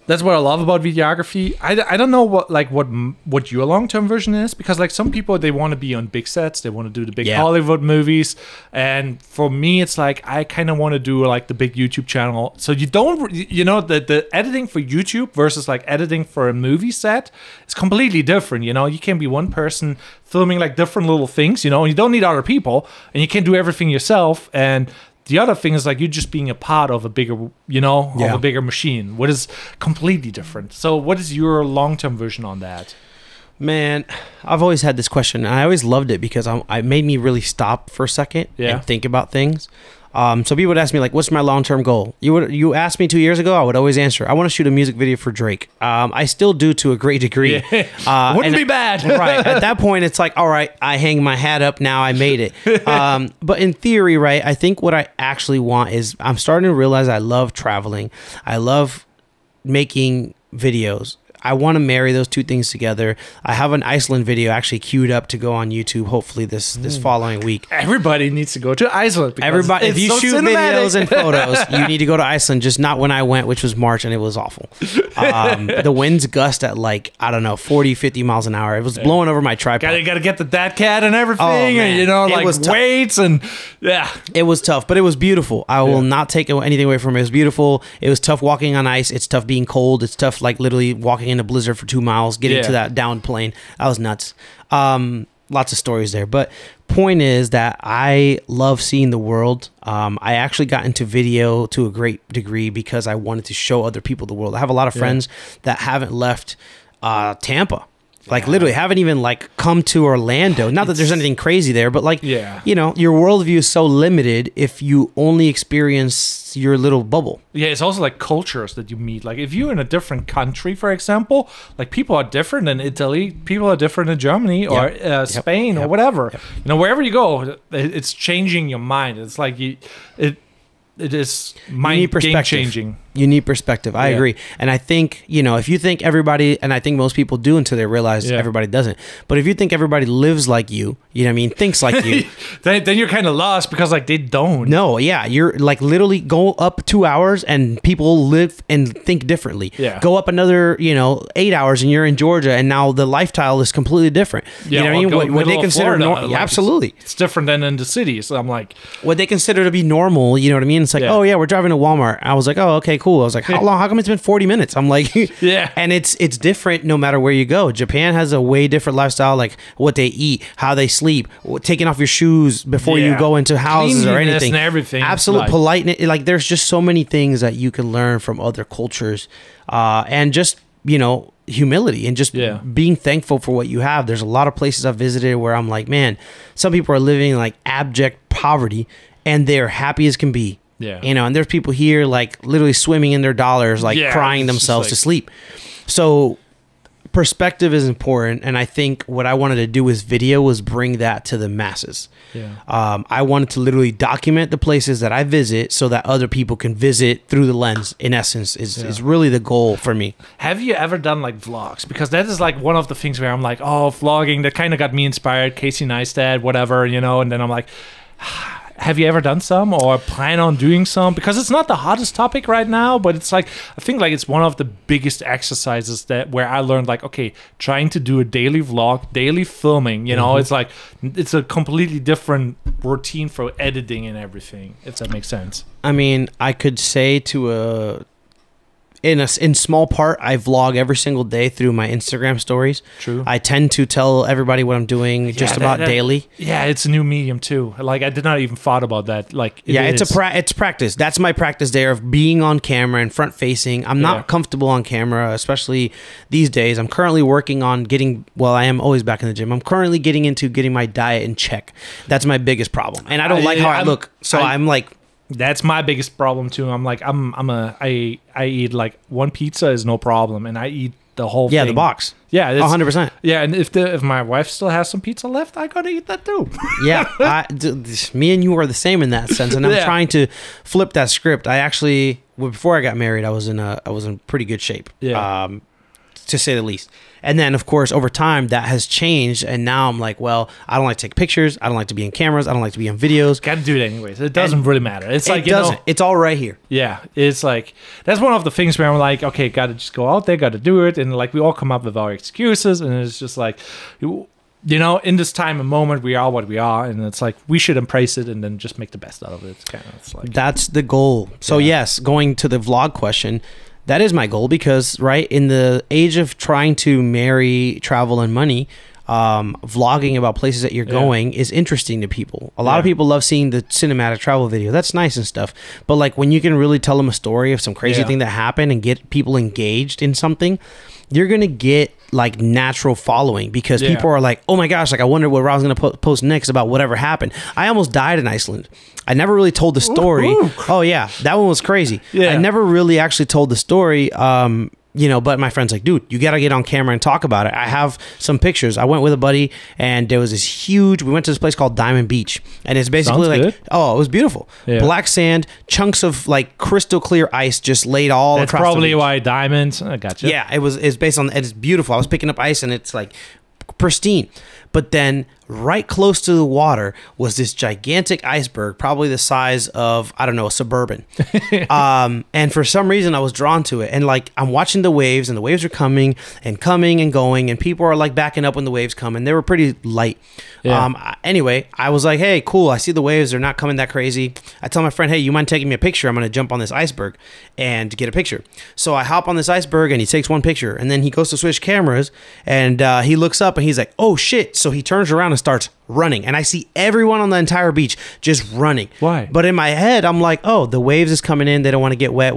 that's what I love about videography. I don't know what your long-term version is, because like some people, they want to be on big sets, they want to do the big Hollywood movies, and for me it's like I kind of want to do like the big YouTube channel. So you don't, you know, the editing for YouTube versus like editing for a movie set is completely different. You know, you can be one person filming like different little things, you know, and you don't need other people, and you can do everything yourself. And the other thing is like you just being a part of a bigger, you know, of a bigger machine, what is completely different. So what is your long-term vision on that? Man, I've always had this question, and I always loved it because it made me really stop for a second and think about things. So people would ask me like, what's my long-term goal? You asked me 2 years ago, I would always answer, I want to shoot a music video for Drake. I still do to a great degree. Wouldn't be bad. Right. At that point, it's like, all right, I hang my hat up now, I made it. But in theory, right, I think what I actually want is, I'm starting to realize I love traveling. I love making videos. I want to marry those two things together. I have an Iceland video actually queued up to go on YouTube, hopefully this following week. Everybody needs to go to Iceland. Everybody, if you shoot videos and photos, you need to go to Iceland, just not when I went, which was March, and it was awful. The winds gust at like, I don't know, 40, 50 miles an hour. It was blowing over my tripod. Got to get the DAT cat and everything, and you know, like weights and It was tough, but it was beautiful. I will not take anything away from it. It was beautiful. It was tough walking on ice. It's tough being cold. It's tough like literally walking in a blizzard for 2 miles, getting to that down plane. That was nuts. Lots of stories there, but point is that I love seeing the world. I actually got into video to a great degree because I wanted to show other people the world. I have a lot of friends that haven't left Tampa. Like literally haven't even like come to Orlando. Not that there's anything crazy there, but like, you know, your worldview is so limited if you only experience your little bubble. Yeah, it's also like cultures that you meet. Like if you're in a different country, for example, like people are different in Italy, people are different in Germany or Spain or whatever. You know, wherever you go, it's changing your mind. It's like it is mind game changing. You need perspective. I agree. And I think, you know, if you think everybody, and I think most people do until they realize everybody doesn't. But if you think everybody lives like you know what I mean, thinks like you, then you're kind of lost because like they don't. No, you're like literally go up 2 hours and people live and think differently. Go up another, 8 hours and you're in Georgia and now the lifestyle is completely different. You know what I mean? What they consider normal. Like absolutely. It's different than in the cities. So I'm like, what they consider to be normal, you know what I mean? It's like, oh yeah, we're driving to Walmart. I was like, oh, okay, cool. I was like, how long? How come it's been 40 minutes? I'm like, and it's different no matter where you go. Japan has a way different lifestyle, like what they eat, how they sleep, taking off your shoes before you go into houses or anything. And everything. Absolute politeness. Like there's just so many things that you can learn from other cultures, and just humility and just being thankful for what you have. There's a lot of places I've visited where I'm like, man, some people are living in like abject poverty and they're happy as can be. Yeah. You know, and there's people here like literally swimming in their dollars, like crying themselves to sleep. So perspective is important, and I think what I wanted to do with video was bring that to the masses. I wanted to literally document the places that I visit so that other people can visit through the lens. In essence, is really the goal for me. Have you ever done like vlogs? Because that is like one of the things where I'm like, oh, vlogging, that kind of got me inspired. Casey Neistat, whatever, you know, and then I'm like, have you ever done some or plan on doing some? Because it's not the hottest topic right now, but it's like, I think like it's one of the biggest exercises that where I learned like, okay, trying to do a daily vlog, daily filming, you know, it's like, it's a completely different routine for editing and everything, if that makes sense. I mean, I could say to in small part, I vlog every single day through my Instagram stories. True. I tend to tell everybody what I'm doing just about daily. Yeah, it's a new medium too. Like I did not even thought about that. Like it's practice. That's my practice there of being on camera and front facing. I'm not comfortable on camera, especially these days. I'm currently working on I am always back in the gym. I'm currently getting my diet in check. That's my biggest problem. And I don't like how I look. So I'm like, that's my biggest problem too. I'm like, I eat like one pizza is no problem, and I eat the whole thing. Yeah, the box. Yeah, 100%. Yeah, and if my wife still has some pizza left, I gotta eat that too. Yeah, me and you are the same in that sense, and I'm trying to flip that script. I actually, before I got married, I was in pretty good shape. Yeah. To say the least. And then, of course, over time, that has changed. And now I'm like, well, I don't like to take pictures. I don't like to be in cameras. I don't like to be in videos. Got to do it anyways. It doesn't really matter. It's like, it doesn't. It's all right here. Yeah. It's like, that's one of the things where I'm like, okay, got to just go out there, got to do it. And like, we all come up with our excuses. And it's just like, you know, in this time and moment, we are what we are. And it's like, we should embrace it and then just make the best out of it. It's like, that's the goal. So yes, going to the vlog question, that is my goal because, right, in the age of trying to marry travel and money, vlogging about places that you're going is interesting to people. A lot of people love seeing the cinematic travel video. That's nice and stuff. But like when you can really tell them a story of some crazy thing that happened and get people engaged in something, you're going to get like natural following because people are like, oh my gosh, like I wonder what Rob's going to post next about whatever happened. I almost died in Iceland. I never really told the story. Oh yeah, that one was crazy. I never really actually told the story. You know, but my friend's like, dude, you got to get on camera and talk about it. I have some pictures. I went with a buddy and there was this huge, we went to this place called Diamond Beach. And it's basically it was beautiful. Yeah. Black sand, chunks of like crystal clear ice just laid all across the beach. That's probably why diamonds. I got you. Yeah, it's based on, it's beautiful. I was picking up ice and it's like pristine. But then right close to the water was this gigantic iceberg, probably the size of, I don't know, a Suburban. And for some reason I was drawn to it. And like, I'm watching the waves and the waves are coming and going and people are like backing up when the waves come and they were pretty light. Yeah. Anyway, I was like, hey, cool. I see the waves. They're not coming that crazy. I tell my friend, hey, you mind taking me a picture? I'm going to jump on this iceberg and get a picture. So I hop on this iceberg and he takes one picture and then he goes to switch cameras and he looks up and he's like, oh shit. So he turns around and starts running and I see everyone on the entire beach just running. Why? But in my head, I'm like, oh, the waves is coming in. They don't want to get wet.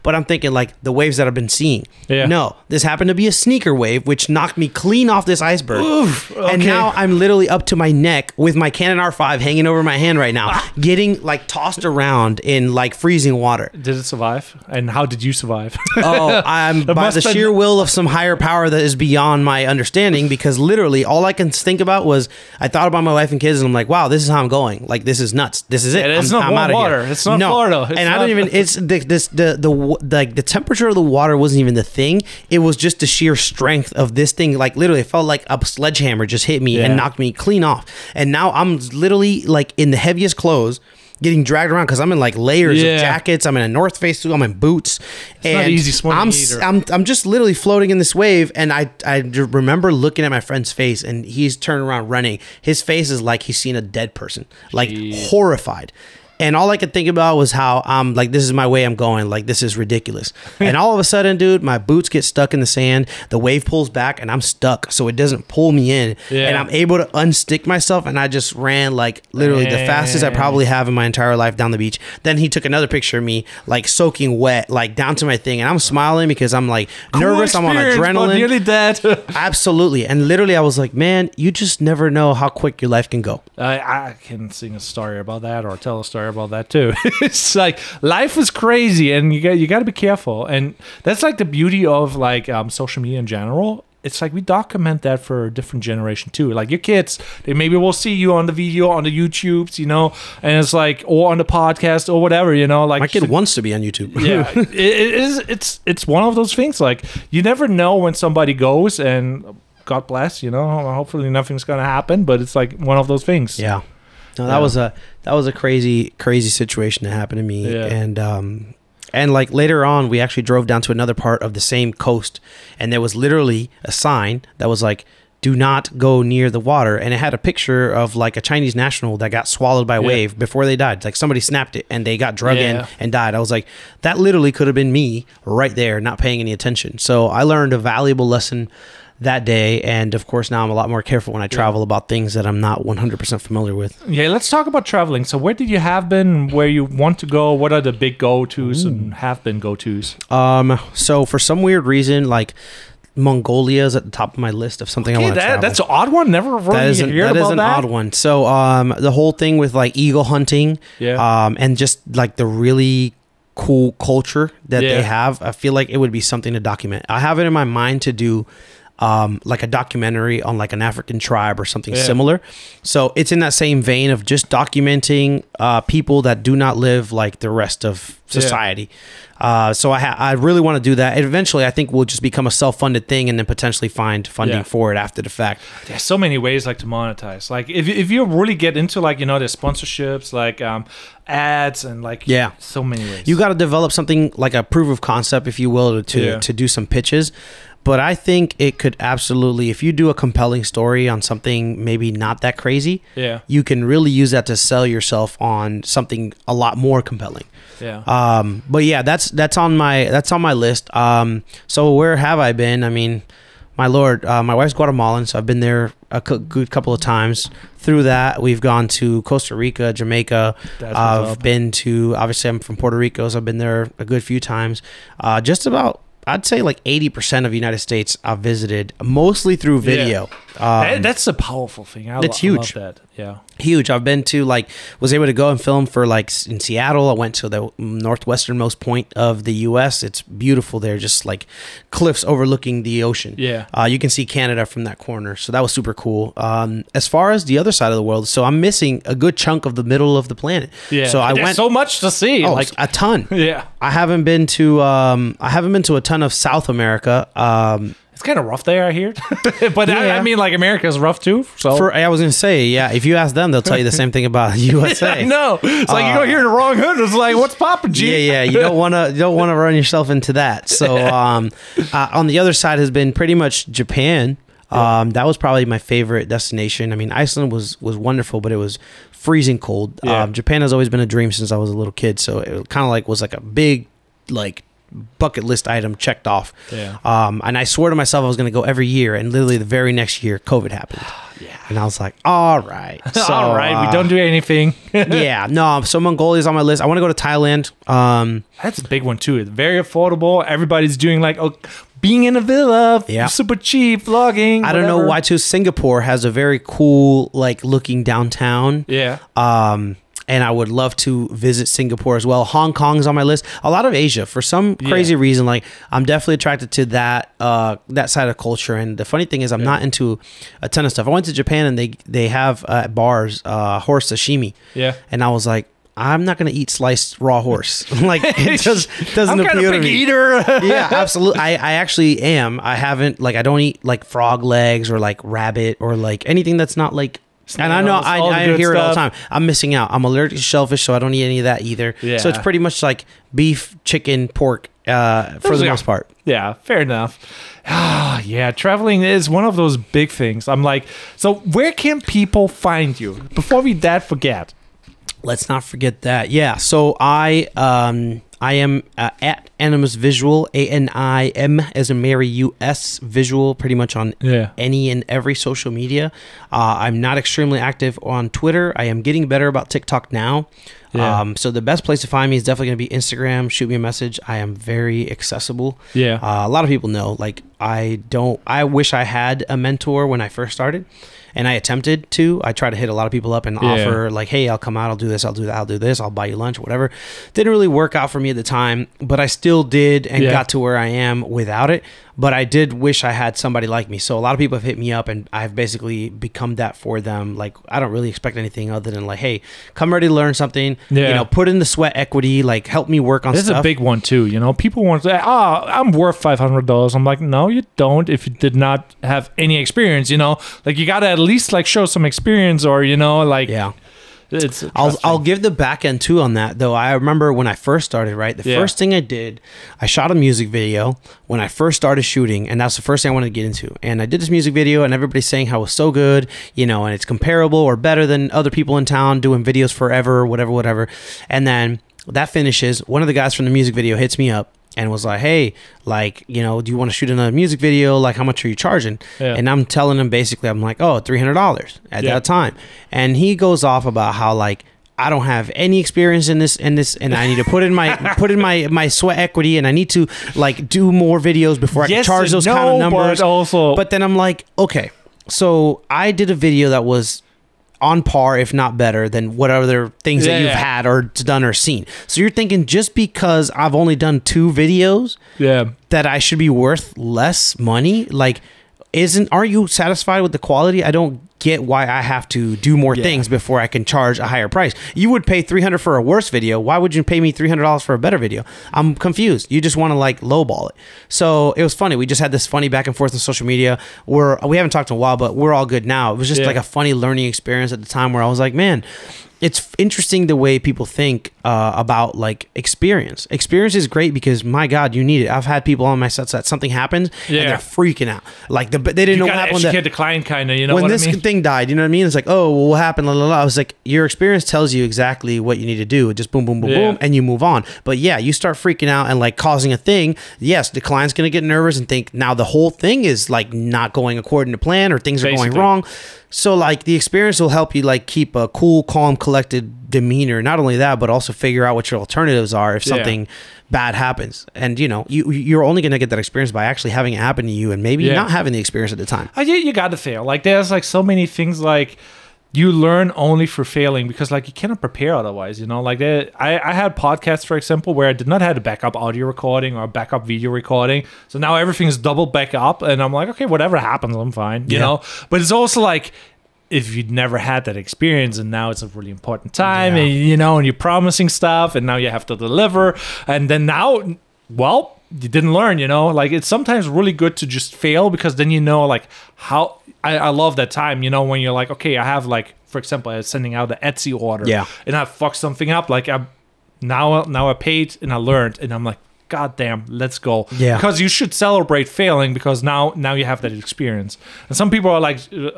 But I'm thinking like the waves that I've been seeing. Yeah. No, this happened to be a sneaker wave, which knocked me clean off this iceberg. Oof, okay. And now I'm literally up to my neck with my Canon R5 hanging over my hand right now, getting like tossed around in like freezing water. Did it survive? And how did you survive? Oh, I'm by the sheer will of some higher power that is beyond my understanding because literally all I can think about was I thought about my wife and kids and I'm like, wow, this is how I'm going. Like, this is nuts. This is it. It's not warm water. It's not Florida. And I don't even, it's the temperature of the water wasn't even the thing. It was just the sheer strength of this thing. Like literally it felt like a sledgehammer just hit me and knocked me clean off. And now I'm literally like in the heaviest clothes getting dragged around because I'm in like layers of jackets. I'm in a North Face suit. I'm in boots. It's not easy swimming either. I'm just literally floating in this wave. And I remember looking at my friend's face and he's turned around running. His face is like he's seen a dead person, like horrified. And all I could think about was how I'm like, this is my way I'm going. Like, this is ridiculous. And all of a sudden, dude, my boots get stuck in the sand. The wave pulls back and I'm stuck. So it doesn't pull me in. Yeah. And I'm able to unstick myself. And I just ran like literally the fastest I probably have in my entire life down the beach. Then he took another picture of me like soaking wet, like down to my thing. And I'm smiling because I'm like nervous. I'm on adrenaline. Nearly dead. Absolutely. And literally I was like, man, you just never know how quick your life can go. I can sing a story about that or tell a story about that too. It's like life is crazy and you got to be careful. And that's like the beauty of like social media in general. It's like we document that for a different generation too. Like your kids, they maybe will see you on the video, on the YouTubes, you know, and it's like, or on the podcast or whatever, you know. Like my kid wants to be on YouTube. Yeah, it's one of those things. Like you never know when somebody goes, and God bless, you know. Hopefully nothing's gonna happen, but it's like one of those things. Yeah. No, that was a crazy situation that happened to me, and like later on, we actually drove down to another part of the same coast, and there was literally a sign that was like, "Do not go near the water," and it had a picture of like a Chinese national that got swallowed by a wave before they died. Like somebody snapped it and they got drug in and died. I was like, that literally could have been me right there, not paying any attention. So I learned a valuable lesson that day, and of course now I'm a lot more careful when I travel about things that I'm not 100% familiar with. Yeah, let's talk about traveling. So where did you have been, where you want to go? What are the big go-tos and have been go-tos? So for some weird reason, like Mongolia is at the top of my list of something I want to travel. That's an odd one. Never really heard about that. That is an odd one. So the whole thing with like eagle hunting, and just like the really cool culture that they have, I feel like it would be something to document. I have it in my mind to do like a documentary on like an African tribe or something similar. So it's in that same vein of just documenting people that do not live like the rest of society. So I really want to do that. And eventually I think we'll just become a self-funded thing and then potentially find funding for it after the fact. There's so many ways like to monetize. Like if you really get into like, you know, there's sponsorships, like ads and like so many ways. You got to develop something like a proof of concept, if you will, to do some pitches. But I think it could absolutely, if you do a compelling story on something maybe not that crazy, you can really use that to sell yourself on something a lot more compelling. But yeah, that's on my list. So where have I been? I mean, my Lord, my wife's Guatemalan, so I've been there a good couple of times. Through that, we've gone to Costa Rica, Jamaica. I've been to, obviously I'm from Puerto Rico, so I've been there a good few times. Just about, I'd say like 80% of the United States I've visited, mostly through video. That's a powerful thing. It's huge. I love that. Yeah. Huge. I've been to was able to go and film for like in Seattle. I went to the northwesternmost point of the U.S. It's beautiful there, just like cliffs overlooking the ocean. Yeah. You can see Canada from that corner. So that was super cool. As far as the other side of the world, so I'm missing a good chunk of the middle of the planet. Yeah. So There's so much to see. Oh, like a ton. Yeah. I haven't been to a ton of South America. It's kind of rough there, I hear. But I mean, like, America's rough too. So I was going to say, if you ask them, they'll tell you the same thing about USA. No, it's like you go here in the wrong hood. It's like, what's poppin', G? Yeah. You don't want to run yourself into that. So on the other side has been pretty much Japan. That was probably my favorite destination. I mean, Iceland was wonderful, but it was freezing cold. Japan has always been a dream since I was a little kid. So it kind of like was like a big like bucket list item checked off. And I swore to myself I was going to go every year, and literally the very next year COVID happened. And I was like, all right. So, all right, we don't do anything. So Mongolia's on my list. I want to go to Thailand. That's a big one too. It's very affordable. Everybody's doing like being in a villa, super cheap, vlogging. I don't know why too. Singapore has a very cool like looking downtown. And I would love to visit Singapore as well. Hong Kong's on my list. A lot of Asia for some crazy reason. Like I'm definitely attracted to that side of culture. And the funny thing is, I'm not into a ton of stuff. I went to Japan and they have at bars horse sashimi. And I was like, I'm not going to eat sliced raw horse. Like it just doesn't appeal to me. I'm kind of a big eater. Yeah, absolutely. I actually am. I haven't I don't eat like frog legs or like rabbit or like anything that's not like. And I know I hear it all the time. I'm missing out. I'm allergic to shellfish, so I don't eat any of that either. So it's pretty much like beef, chicken, pork for the most part. Yeah, fair enough. Traveling is one of those big things. I'm like, so where can people find you? Before we forget. Let's not forget that. Yeah. So I am at Animus Visual, ANIM as in Mary US Visual, pretty much on any and every social media. I'm not extremely active on Twitter. I am getting better about TikTok now. Yeah. So the best place to find me is definitely going to be Instagram. Shoot me a message. I am very accessible. Yeah. A lot of people know, like, I wish I had a mentor when I first started. And I attempted to. I tried to hit a lot of people up and offer, like, hey, I'll come out, I'll do this, I'll do that, I'll do this, I'll buy you lunch, whatever. Didn't really work out for me at the time, but I still did and got to where I am without it. But I did wish I had somebody like me. So a lot of people have hit me up, and I've basically become that for them. Like, I don't really expect anything other than, like, hey, come ready to learn something. You know, put in the sweat equity, like, help me work on stuff. This is a big one too. You know, people want to say, I'm worth $500. I'm like, no, you don't. If you did not have any experience, you know, like, you got to at least, like, show some experience, or, you know, like, I'll give the back end too on that, though. I remember when I first started, right? The first thing I did, I shot a music video when I first started shooting, and that's the first thing I wanted to get into. And I did this music video, and everybody's saying how it was so good, you know, and it's comparable or better than other people in town doing videos forever, whatever. And then that finishes. One of the guys from the music video hits me up and was like, hey, like, you know, do you want to shoot another music video? Like, how much are you charging? And I'm telling him, basically, I'm like, oh, $300 at that time. And he goes off about how, like, I don't have any experience in this, and I need to put in my sweat equity, and I need to, like, do more videos before I can charge those kind of numbers. But then I'm like, okay, so I did a video that was on par, if not better, than what other things that you've had or done or seen. So you're thinking just because I've only done 2 videos that I should be worth less money? Like, aren't you satisfied with the quality? I don't get why I have to do more things before I can charge a higher price. You would pay $300 for a worse video. Why would you pay me $300 for a better video? I'm confused. You just want to, like, lowball it. So it was funny. We just had this funny back and forth on social media where we haven't talked in a while, but we're all good now. It was just like a funny learning experience at the time where I was like, man, it's interesting the way people think about, like, experience. Experience is great because, my God, you need it. I've had people on my sets that something happens and they're freaking out. Like, they didn't know what happened. You the client, kind of, you know when what this I mean? Thing died, you know what I mean? It's like, oh, well, what happened? La, la, la. I was like, your experience tells you exactly what you need to do. Just boom, boom, boom, boom, and you move on. But yeah, you start freaking out and, like, causing a thing. Yes, the client's going to get nervous and think now the whole thing is, like, not going according to plan, or things are going wrong. So, like, the experience will help you, like, keep a cool, calm, collected demeanor. Not only that, but also figure out what your alternatives are if something bad happens. And, you know, you're only going to get that experience by actually having it happen to you and maybe not having the experience at the time. You got to fail. Like, there's, like, so many things, like, you learn only for failing because, like, you cannot prepare otherwise, you know? Like, I had podcasts, for example, where I did not have a backup audio recording or backup video recording. So now everything is double back up, and I'm like, okay, whatever happens, I'm fine, you know? But it's also like, if you'd never had that experience and now it's a really important time, and, you know, and you're promising stuff and now you have to deliver, and then now, well, you didn't learn, you know? Like, it's sometimes really good to just fail because then you know, like, how I love that time, you know, when you're like, okay, I have, like, for example, I was sending out the Etsy order and I fucked something up. Like, now I paid and I learned, and I'm like, God damn, let's go. Yeah. Because you should celebrate failing because now you have that experience. And some people are like, you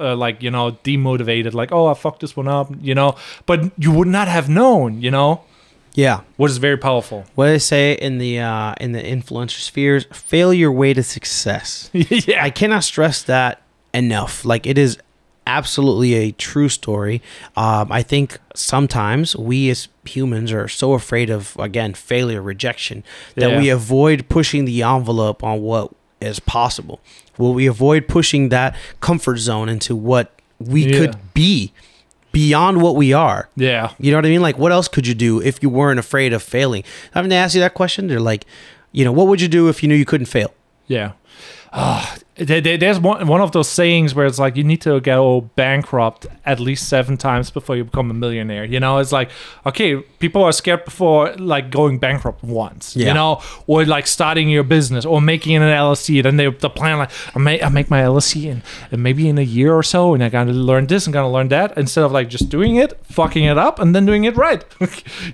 know, demotivated, like, oh, I fucked this one up, you know, but you would not have known, you know? Yeah. What is very powerful. What do they say in the influencer spheres? Fail your way to success. I cannot stress that enough. Like, it is absolutely a true story. I think sometimes we as humans are so afraid of, again, failure, rejection, that we avoid pushing the envelope on what is possible. Well, we avoid pushing that comfort zone into what we could be beyond what we are. Yeah. You know what I mean? Like, what else could you do if you weren't afraid of failing? Having to ask you that question, they're like, you know, what would you do if you knew you couldn't fail? Yeah. There's one of those sayings where it's like you need to go bankrupt at least 7 times before you become a millionaire. You know, it's like, okay, people are scared before, like, going bankrupt once, you know, or like starting your business or making an LLC. Then the plan, like, I make my LLC and maybe in a year or so, and I gotta learn this and gotta learn that, instead of, like, just doing it, fucking it up, and then doing it right.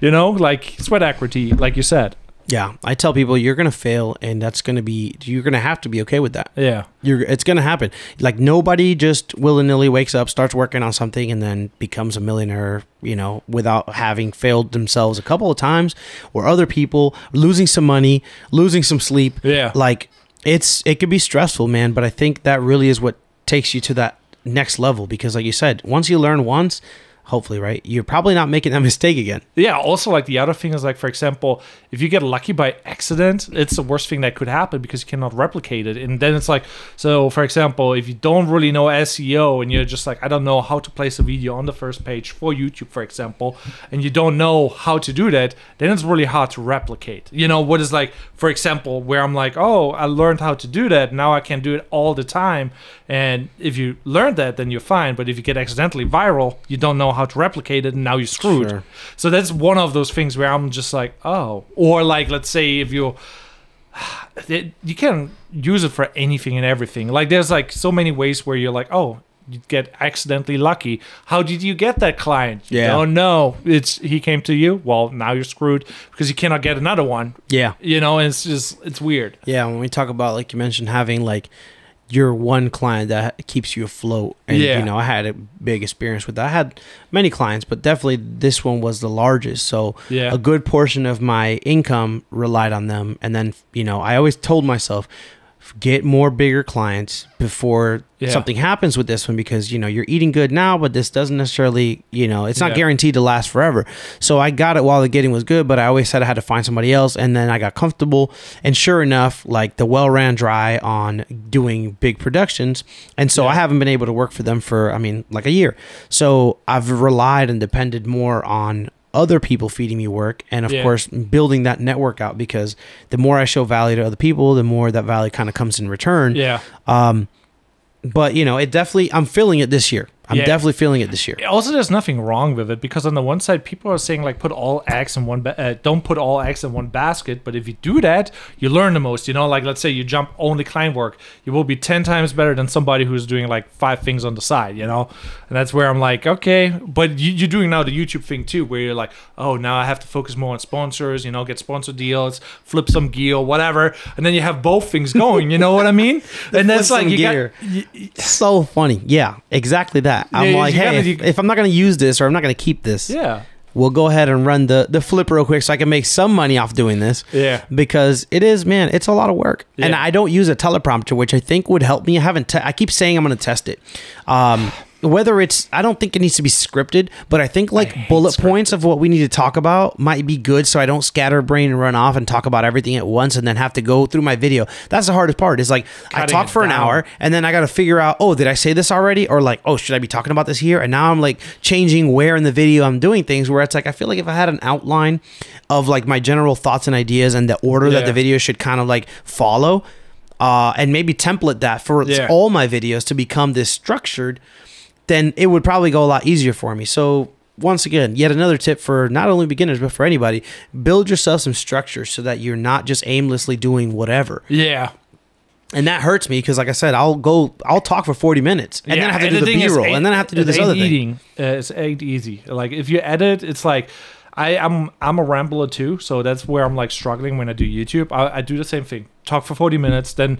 You know, like, sweat equity, like you said. Yeah, I tell people you're gonna fail, and you're gonna have to be okay with that. Yeah, it's gonna happen. Like nobody just willy-nilly wakes up, starts working on something, and then becomes a millionaire, without having failed themselves a couple of times, or other people losing some money, losing some sleep. Yeah, like it could be stressful, man. But I think that really is what takes you to that next level, because like you said, once you learn once, hopefully, right, you're probably not making that mistake again. Yeah, also, like, the other thing is, like, for example, if you get lucky by accident, it's the worst thing that could happen because you cannot replicate it. And then it's like, so, for example, if you don't really know SEO and you're just like, I don't know how to place a video on the first page for YouTube, for example, and you don't know how to do that, then it's really hard to replicate. What is, like, for example, where I'm like, oh, I learned how to do that, now I can do it all the time. And if you learned that, then you're fine. But if you get accidentally viral, you don't know how to replicate it, and now you're screwed. Sure. So that's one of those things where I'm just like, oh. Or like, let's say if you can use it for anything and everything. Like there's like so many ways where you're like, oh, you get accidentally lucky. How did you get that client? Yeah. Oh no, he came to you. Well, now you're screwed because you cannot get another one. Yeah. And it's weird. Yeah, when we talk about, like you mentioned, having like your one client that keeps you afloat. And, I had a big experience with that. I had many clients, but definitely this one was the largest. So a good portion of my income relied on them. And then, I always told myself, get more bigger clients before something happens with this one, because you're eating good now, but this doesn't necessarily, it's not guaranteed to last forever. So I got it while the getting was good, but I always said I had to find somebody else, and then I got comfortable, and sure enough, like the well ran dry on doing big productions, and so I haven't been able to work for them for like a year. So I've relied and depended more on other people feeding me work, and of course building that network out, because the more I show value to other people, the more that value kind of comes in return. But it definitely, I'm feeling it this year. I'm definitely feeling it this year. Also, there's nothing wrong with it, because on the one side, people are saying like, put all eggs in one don't put all eggs in one basket. But if you do that, you learn the most. Like let's say you jump only client work, you will be 10 times better than somebody who's doing like 5 things on the side. And that's where I'm like, okay, but you're doing now the YouTube thing too, where you're like, oh, now I have to focus more on sponsors. Get sponsor deals, flip some gear, whatever, and then you have both things going. You know what I mean? And that's like so funny. Yeah, exactly that. I'm like, hey, if I'm not going to use this, or I'm not going to keep this, we'll go ahead and run the flip real quick so I can make some money off doing this. Yeah. Because it is, man, it's a lot of work. Yeah. And I don't use a teleprompter, which I think would help me. I keep saying I'm going to test it. Whether I don't think it needs to be scripted, but I think like bullet points of what we need to talk about might be good, so I don't scatterbrain and run off and talk about everything at once and then have to go through my video. That's the hardest part, is like I talk for an hour and then I got to figure out, oh, did I say this already? Or like, oh, should I be talking about this here? And now I'm like changing where in the video I'm doing things, where it's like, I feel like if I had an outline of like my general thoughts and ideas and the order that the video should kind of like follow, and maybe template that for all my videos to become this structured, then it would probably go a lot easier for me. So once again, yet another tip for not only beginners, but for anybody: build yourself some structure so that you're not just aimlessly doing whatever. Yeah. And that hurts me, because like I said, I'll talk for 40 minutes and then I have to do the B-roll, and then I have to do this other thing. It's easy. Like if you edit, it's like, I'm a rambler too, so that's where I'm like struggling when I do YouTube. I do the same thing. Talk for 40 minutes, then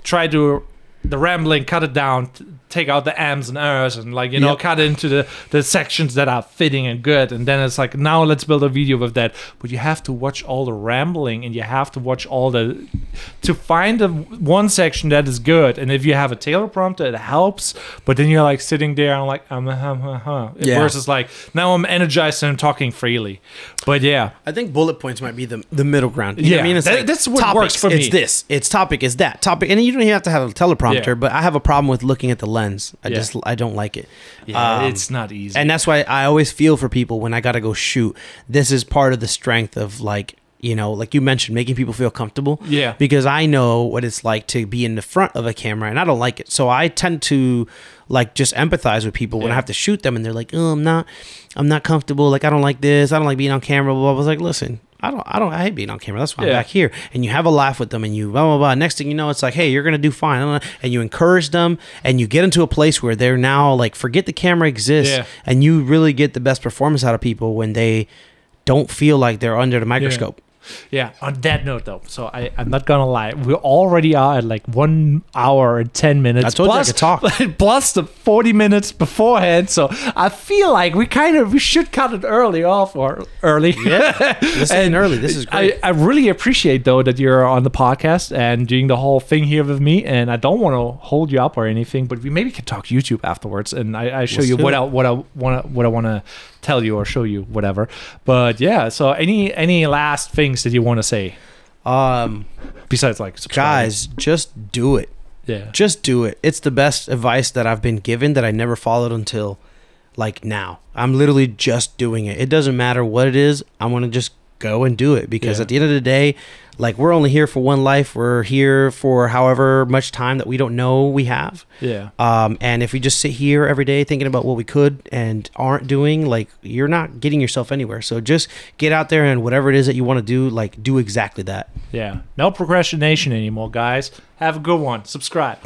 try to the rambling, cut it down, take out the ams and ers, and like cut into the sections that are fitting and good, and then it's like, now let's build a video with that. But you have to watch all the rambling, and you have to watch all to find the one section that is good. And if you have a teleprompter, it helps, but then you're like sitting there and like versus like, now I'm energized and I'm talking freely. But I think bullet points might be the middle ground. You know what I mean? It's that's what works for me. It's this, it's topic, is that topic, and you don't even have to have a teleprompter, but I have a problem with looking at the lens. I don't like it. It's not easy. And that's why I always feel for people when I got to go shoot. This is part of the strength of like you mentioned, making people feel comfortable. Yeah. Because I know what it's like to be in the front of a camera, and I don't like it. So I tend to like just empathize with people when I have to shoot them, and they're like, oh, I'm not comfortable. Like, I don't like this. I don't like being on camera. Blah, blah, blah. I was like, listen, I hate being on camera. That's why I'm back here. And you have a laugh with them, and you blah, blah, blah. Next thing you know, it's like, hey, you're going to do fine. And you encourage them, and you get into a place where they're now like, forget the camera exists. And you really get the best performance out of people when they don't feel like they're under the microscope. Yeah, on that note though, so I'm not gonna lie, we already are at like 1 hour and 10 minutes. I told you I could talk. Plus the 40 minutes beforehand, so I feel like we should cut it early off or early. Yeah, this ain't early. This is great. I really appreciate though that you're on the podcast and doing the whole thing here with me, and I don't want to hold you up or anything, but we maybe can talk YouTube afterwards, and I show you what I want to tell you or show you, whatever. But yeah, so any last things that you want to say, besides like subscribing? Guys, just do it. Yeah, just do it. It's the best advice that I've been given that I never followed until like now. I'm literally just doing it. It doesn't matter what it is. I want to just go and do it, because at the end of the day, like, we're only here for one life. We're here for however much time that we don't know we have. Yeah. And if we just sit here every day thinking about what we could and aren't doing, like, you're not getting yourself anywhere. So just get out there and whatever it is that you want to do, like, do exactly that. Yeah. No procrastination anymore, guys. Have a good one. Subscribe.